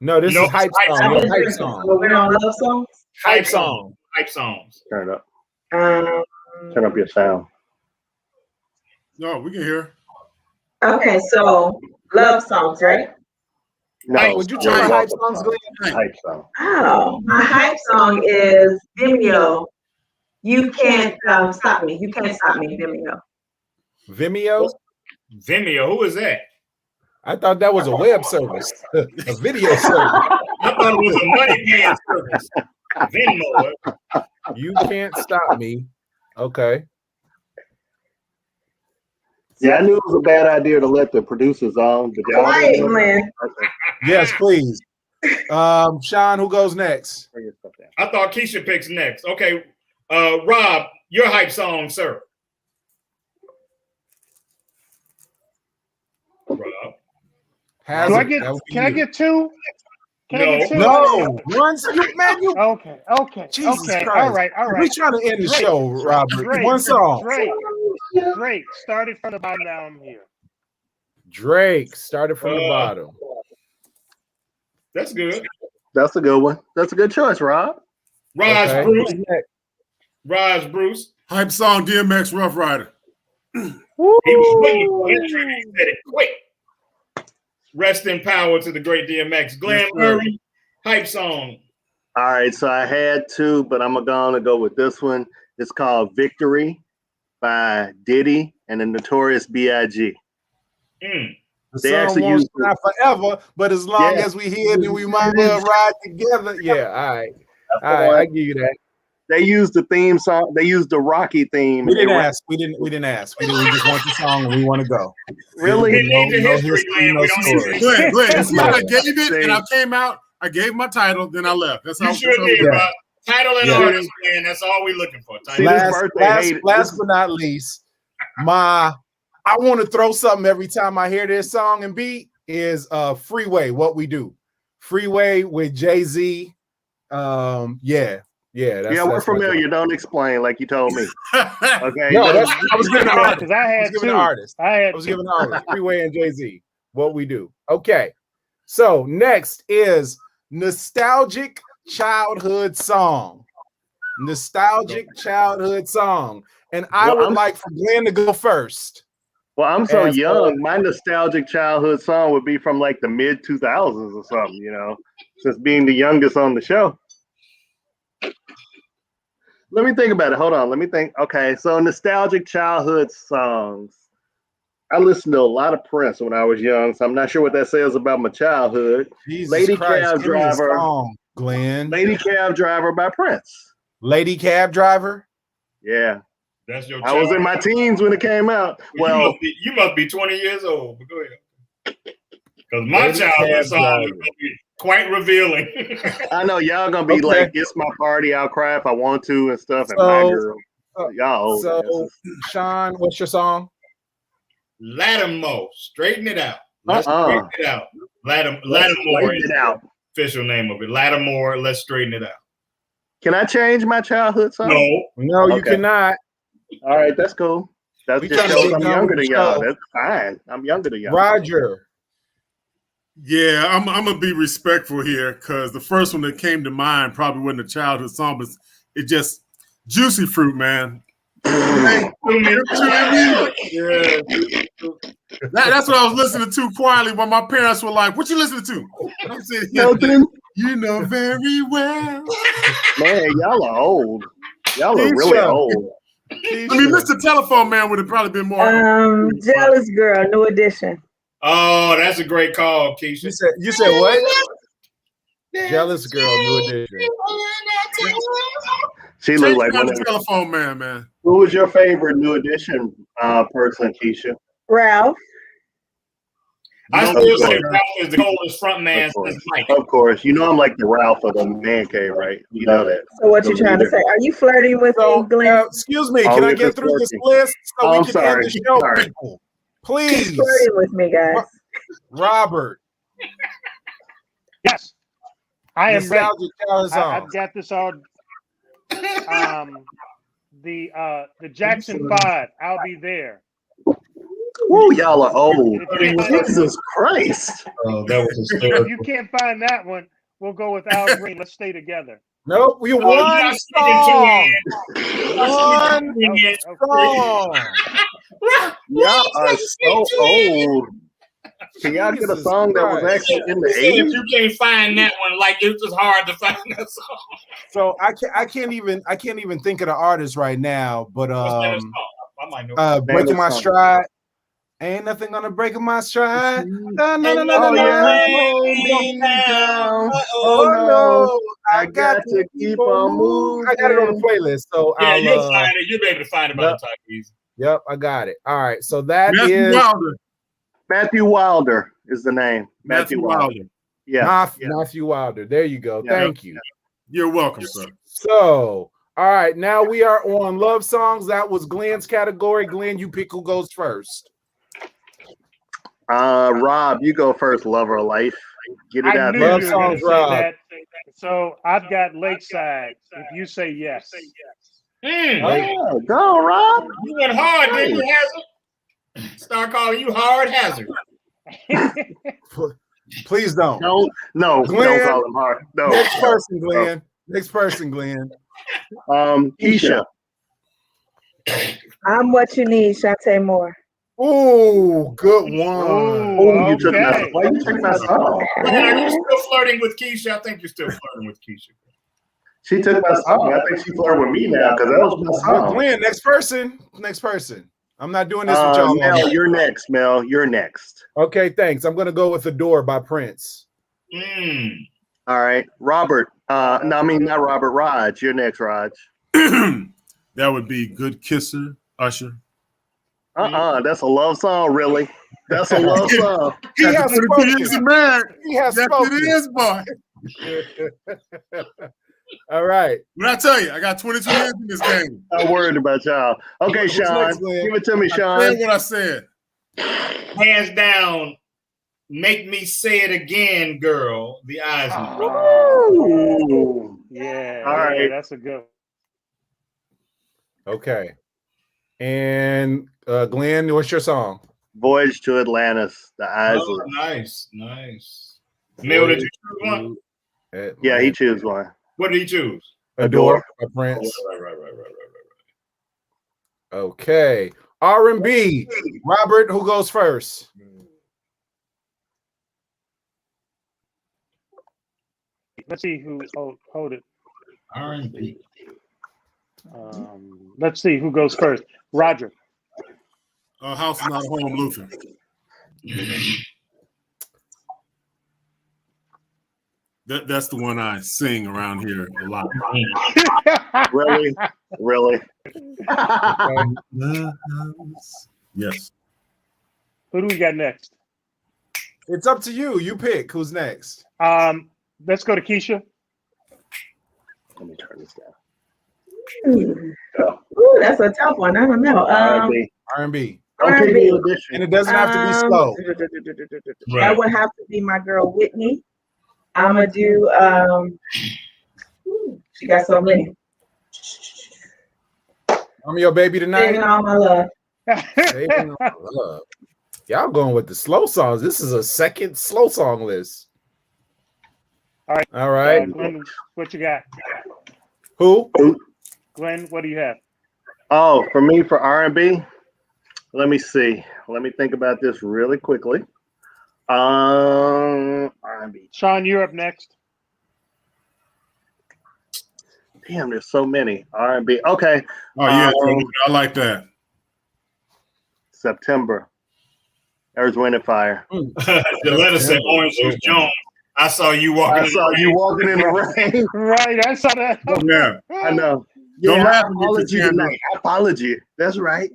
No, this is hype song. Hype song. We're on love songs. Hype song. Hype songs. Turn it up. Turn up your sound. No, we can hear. Okay, so love songs, right? No, would you tell me hype songs? Hype song. Oh, my hype song is Vimeo. You can't stop me. You can't stop me, Vimeo. Vimeo? Vimeo, who is that? I thought that was a web service, a video service. I thought it was a money paying service. Venmo. You can't stop me. Okay. Yeah, I knew it was a bad idea to let the producers on. Quiet, man. Yes, please. Shawn, who goes next? I thought Keisha picks next. Okay. Rob, your hype song, sir. Rob. Can I get two? No. Once you Okay. Jesus okay. Christ. All right. We're trying to end the show, Robert. One song. Drake. Started from the bottom, now I'm here. Drake started from the bottom. That's good. That's a good one. That's a good choice, Rob. Raj Bruce. Raj Bruce. Hype song, DMX Rough Rider. He was waiting for entry. He said it quick. Rest in power to the great DMX. Glenn Murray, hype song. All right, so I had two, but I'm going to go with this one. It's called Victory by Diddy and the Notorious B.I.G. The sun won't shine forever, but as long as we here, then we might well ride together. Yeah, all right. All right, I give you that. They used the theme song. They used the Rocky theme. We didn't ask. We just want the song and we want to go. Really? Glenn, it's like I gave it and I came out. I gave my title, then I left. That's how. You sure did, bro. Title and artist, man. That's all we're looking for. Last but not least, I want to throw something every time I hear this song and beat is Freeway, What We Do. Freeway with Jay-Z. Yeah, we're familiar. Don't explain like you told me. Okay. No, I was giving an artist. Because I was giving an artist. Freeway and Jay-Z. What We Do. Okay. So next is nostalgic childhood song. Nostalgic childhood song. And I would like for Glenn to go first. Well, I'm so young. My nostalgic childhood song would be from like the mid 2000s or something, you know, since being the youngest on the show. Let me think about it. Hold on. Let me think. Okay, so nostalgic childhood songs. I listened to a lot of Prince when I was young, so I'm not sure what that says about my childhood. Lady Cab Driver. Glenn. Lady Cab Driver by Prince. Lady Cab Driver? Yeah. That's your I was in my teens when it came out. Well, you must be 20 years old. But go ahead. Because my childhood song is quite revealing. I know y'all gonna be like, "It's my party. I'll cry if I want to" and stuff. And my girl, y'all old. So, Shawn, what's your song? Lattimore, straighten it out. Let's straighten it out. Lattimore is the official name of it. Lattimore, let's straighten it out. Can I change my childhood song? No, you cannot. All right, that's cool. That's just shows I'm younger than y'all. That's fine. I'm younger than y'all. Roger. Yeah, I'm gonna be respectful here because the first one that came to mind probably wasn't a childhood song, but it just Juicy Fruit, man. That's what I was listening to quietly while my parents were like, "What you listening to?" I'm saying, "You know very well." Man, y'all are old. Y'all are really old. I mean, Mr. Telephone Man would have probably been more. Jealous Girl, New Edition. Oh, that's a great call, Keisha. You said what? Jealous Girl, New Edition. She looked like one of the Telephone Man. Who was your favorite New Edition person, Keisha? Ralph. I still say Ralph is the coldest front man since Mike. Of course. You know I'm like the Ralph of the man cave, right? You know that. So what you trying to say? Are you flirting with me, Glenn? Excuse me, can I get through this list so we can end the show, people? Please. Keep flirting with me, guys. Robert. Yes. I am ready. I've got this all. The Jackson 5, I'll Be There. Ooh, y'all are old. Jesus Christ. Oh, that was hysterical. If you can't find that one, we'll go with Al Green. Let's Stay Together. Nope, we one song. One song. Y'all are so old. Can y'all get a song that was actually in the 80s? You can't find that one. Like it's just hard to find that song. So I can't even think of the artist right now. But Breaking My Stride. Ain't nothing gonna break my stride. No. Oh no, I got to keep on moving. I got it on the playlist, so yeah, you'll find it. You'll be able to find it by the time easy. Yep, I got it. All right, so that Matthew Wilder is the name. Matthew Wilder. Yeah, Matthew Wilder. There you go. Thank you. You're welcome, sir. So, all right, now we are on love songs. That was Glenn's category. Glenn, you pick who goes first. Rob, you go first. Lover of Life. Get it out there. Love songs, Rob. So I've got Lakeside. If you say yes. Go, Rob. You went hard, didn't you, Hazzard? Start calling you Hard Hazzard. Please don't. No, Glenn, don't call him hard. No. Next person, Glenn. Next person, Glenn. Keisha. I'm What You Need, Shantae Moore. Oh, good one. Oh, you took my. Why you took my song? Are you still flirting with Keisha? I think you're still flirting with Keisha. She took my song. I think she flirted with me now because that was my song. Glenn, next person. Next person. I'm not doing this with y'all. Mel, you're next. Mel, you're next. Okay, thanks. I'm gonna go with "Adore" by Prince. All right, Robert. No, I mean not Robert. Raj, you're next, Raj. That would be "Good Kisser," Usher. That's a love song, really. That's a love song. He has spoken. He has spoken. It is, boy. All right. When I tell you, I got 22 years in this game. I'm worried about y'all. Okay, Shawn, give it to me, Shawn. I said what I said. Hands down, "Make Me Say It Again," girl. The eyes. Yeah. All right. That's a good one. Okay. And Glenn, what's your song? Voyage to Atlantis. The eyes. Oh, nice. Mel, did you choose one? Yeah, he chose one. What did he choose? Adore by Prince. Right. Okay. R&B. Robert, who goes first? Let's see who hold it. R&B. Let's see who goes first. Roger. House is Not a Home, Luther. That's the one I sing around here a lot. Really? Yes. Who do we got next? It's up to you. You pick. Who's next? Let's go to Keisha. Let me turn this down. Ooh, that's a tough one. I don't know. R&B. R&B. And it doesn't have to be slow. That would have to be my girl Whitney. I'm gonna do. She got so many. I'm your baby tonight. Saving all my love. Saving all my love. Y'all going with the slow songs. This is a second slow song list. All right. Glenn, what you got? Who? Glenn, what do you have? Oh, for me, for R&B, let me see. Let me think about this really quickly. R&B. Shawn, you're up next. Damn, there's so many. R&B. Okay. Oh, yeah. I like that. September. Earth, Wind, and Fire. The letter said Orange Juice Jones. I saw you walking. I saw you walking in the rain. Right, I saw that. Oh, yeah. I know. Don't Yeah, laugh apology tonight. I apology. That's right.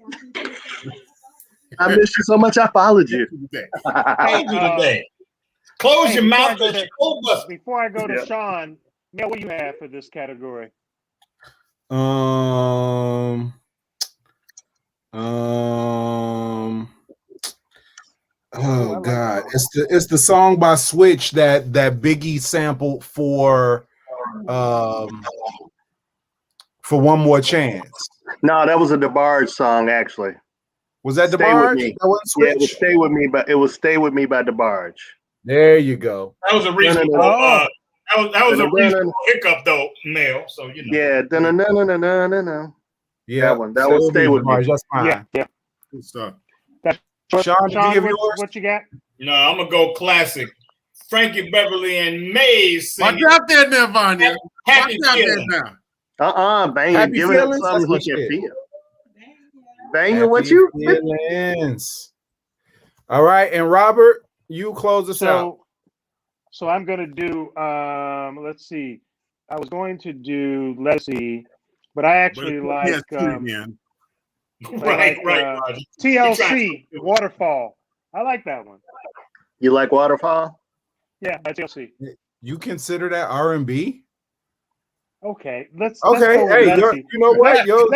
I miss you so much. I followed you. Today. Close your mouth. Before I go to Shawn, Mel, what do you have for this category? Oh God, it's the song by Switch that Biggie sampled for One More Chance. No, that was a DeBarge song, actually. Was that Stay DeBarge? With Me. That wasn't Switch? Yeah, it was Stay With Me, but it was Stay With Me by DeBarge. There you go. That was a reasonable. That was a reasonable hiccup, though, Mel. So you know. Yeah, no. Yeah, that one. That was Stay With Me. That's fine. Yeah. Good stuff. Shawn, did you give yours? What you got? No, I'm gonna go classic. Frankie Beverly and Maze singing. Watch out there now, Vanya. Happy Watch out there Feeling. now. Bang. Give it something he can feel. Bang, what you? Feelings. All right, and Robert, you close us out. So I'm gonna do. Let's see. I was going to do. Let's see, but I actually like. Right. TLC Waterfall. I like that one. You like Waterfall? Yeah, by TLC. You consider that R&B? Okay, let's hey, you know what? You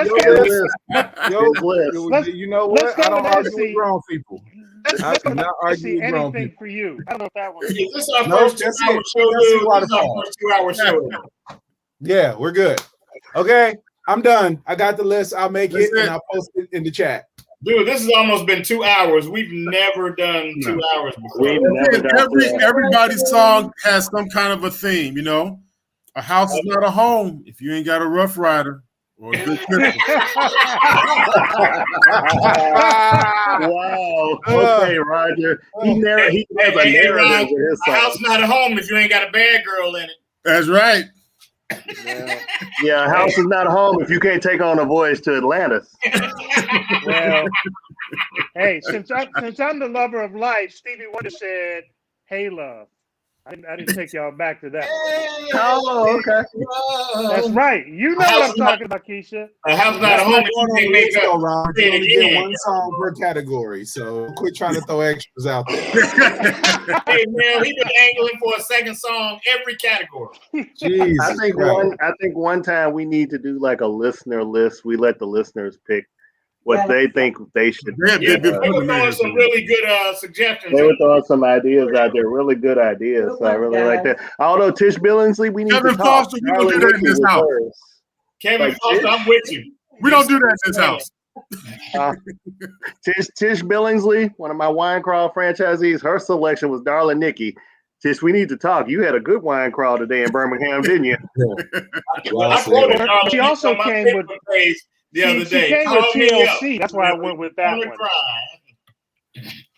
know what? Let's go I don't with argue with grown people. I do not argue with grown people. For you. I don't know if that one. Is this our first 2 hour show? This is our first 2 hour show. Yeah, we're good. Okay, I'm done. I got the list. I'll make it and I'll post it in the chat. Dude, this has almost been 2 hours. We've never done 2 hours before. Everybody's song has some kind of a theme, you know. A house is not a home if you ain't got a Rough Rider or a good pistol. Wow. Okay, Roger. He has a narrative with his song. A house is not a home if you ain't got a bad girl in it. That's right. Yeah, house is not home if you can't take on a voyage to Atlantis. Well, hey, since I'm the lover of life, Stevie Wonder said, "Hey, love." I didn't take y'all back to that. Oh, okay. That's right. You know what I'm talking about, Keisha. A house not a home if you can't make up. You only get one song per category, so quit trying to throw extras out there. Hey man, he been angling for a second song every category. Jeez, I think one time we need to do like a listener list. We let the listeners pick what they think they should. They were throwing some really good suggestions. They were throwing some ideas out there, really good ideas. So I really like that. Although Tish Billingsley, we need Kevin to talk. Foster, we don't do that in this house. Kevin Foster, I'm with you. We don't do that in this house. Tish Billingsley, one of my wine crawl franchisees, her selection was Darla Nikki. Tish, we need to talk. You had a good wine crawl today in Birmingham, didn't you? She also came with the other day. She came with TLC. That's why I went with that one.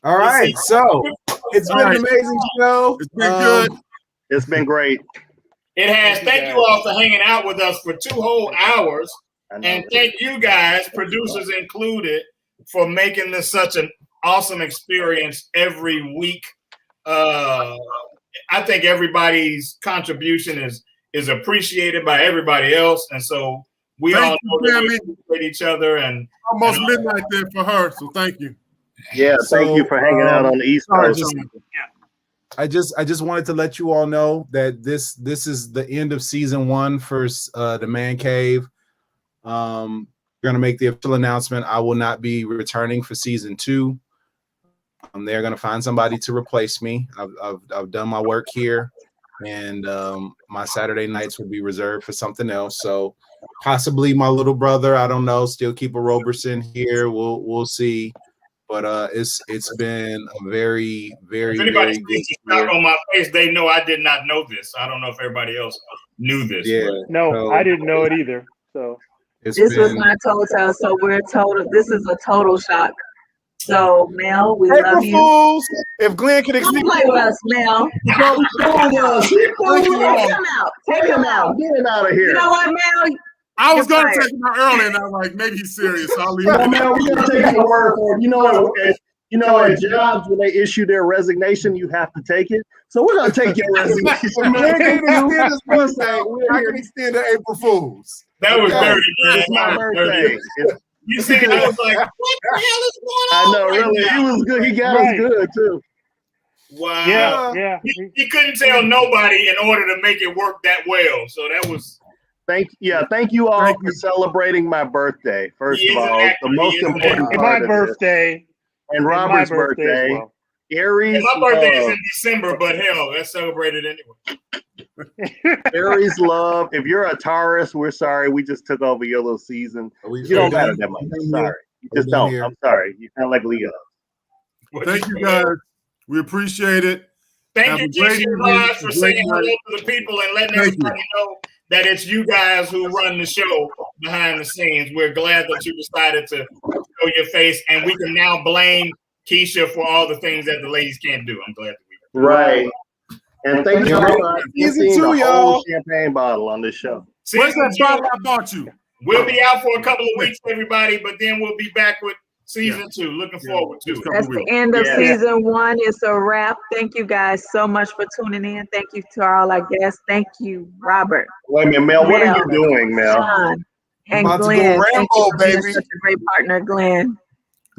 All right, so it's been an amazing show. It's been good. It's been great. It has. Thank you all for hanging out with us for 2 whole hours. And thank you guys, producers included, for making this such an awesome experience every week. I think everybody's contribution is appreciated by everybody else. And so we all know that we appreciate each other. And almost midnight there for her, so thank you. Yeah, thank you for hanging out on the East Coast. I just wanted to let you all know that this is the end of season 1 for the Man Cave. We're gonna make the official announcement. I will not be returning for season 2. They're gonna find somebody to replace me. I've done my work here, and my Saturday nights will be reserved for something else. So possibly my little brother. I don't know. Still keep a Roberson here. We'll see. But it's been a very, very, if anybody very sees the shock on my face, they know I did not know this. I don't know if everybody else knew this. Yeah. No, I didn't know it either. So this was my total. So we're total. This is a total shock. So Mel, we love you. Fools. If Glenn can Don't play with us, Mel. Take him out. Take him out. Get him out of here. You know what, Mel? I was going to take him out early, and I'm like, maybe he's serious. So I'll leave it. Man, we're going to take your word for it. You know, at jobs, when they issue their resignation, you have to take it. So we're going to take your resignation. I can extend to April Fools. That was dirty, man. It's my birthday. You see, I was like, what the hell is going on? I know, really. He was good. He got us good, too. Wow. Yeah. He couldn't tell nobody in order to make it work that well. So that was... Thank you all for celebrating my birthday. First of all, the most important part my birthday and Robert's birthday. Well. Aries. My birthday is in December, but hell, that's celebrated anyway. Aries love. If you're a Taurus, we're sorry. We just took over your little season. You don't matter that much. I'm sorry. You just don't. I'm sorry. You kind of like Leo. Thank you guys. We appreciate it. Thank you, Keisha Raj, for saying hello to the people and letting everybody know that it's you guys who run the show behind the scenes. We're glad that you decided to show your face, and we can now blame Keisha for all the things that the ladies can't do. I'm glad that we right. And thank you for season 2, the y'all. whole champagne bottle on this show. Where's that bottle I bought you? We'll be out for a couple of weeks, everybody, but then we'll be back with season 2. Looking forward to it. That's the end of season 1. It's a wrap. Thank you guys so much for tuning in. Thank you to all our guests. Thank you, Robert. Wait a minute, Mel. What are you doing, Mel? Shawn and Glenn. Thank you for being such a great partner, Glenn.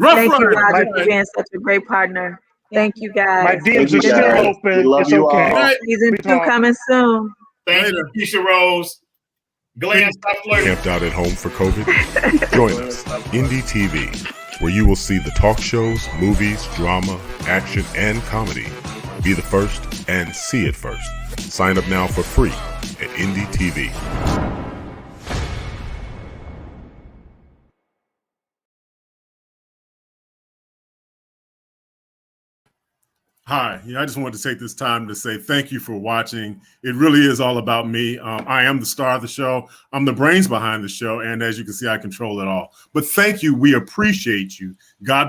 Thank you, Roger, for being such a great partner. Thank you, guys. My DMs are still open. It's okay. Season 2 coming soon. Thank you, Keisha Rose. Glenn, stop flirting. Camped out at home for COVID? Join us, Indie TV, where you will see the talk shows, movies, drama, action, and comedy. Be the first and see it first. Sign up now for free at Indie TV. Hi, I just wanted to take this time to say thank you for watching. It really is all about me. I am the star of the show. I'm the brains behind the show. And as you can see, I control it all. But thank you. We appreciate you. God bless.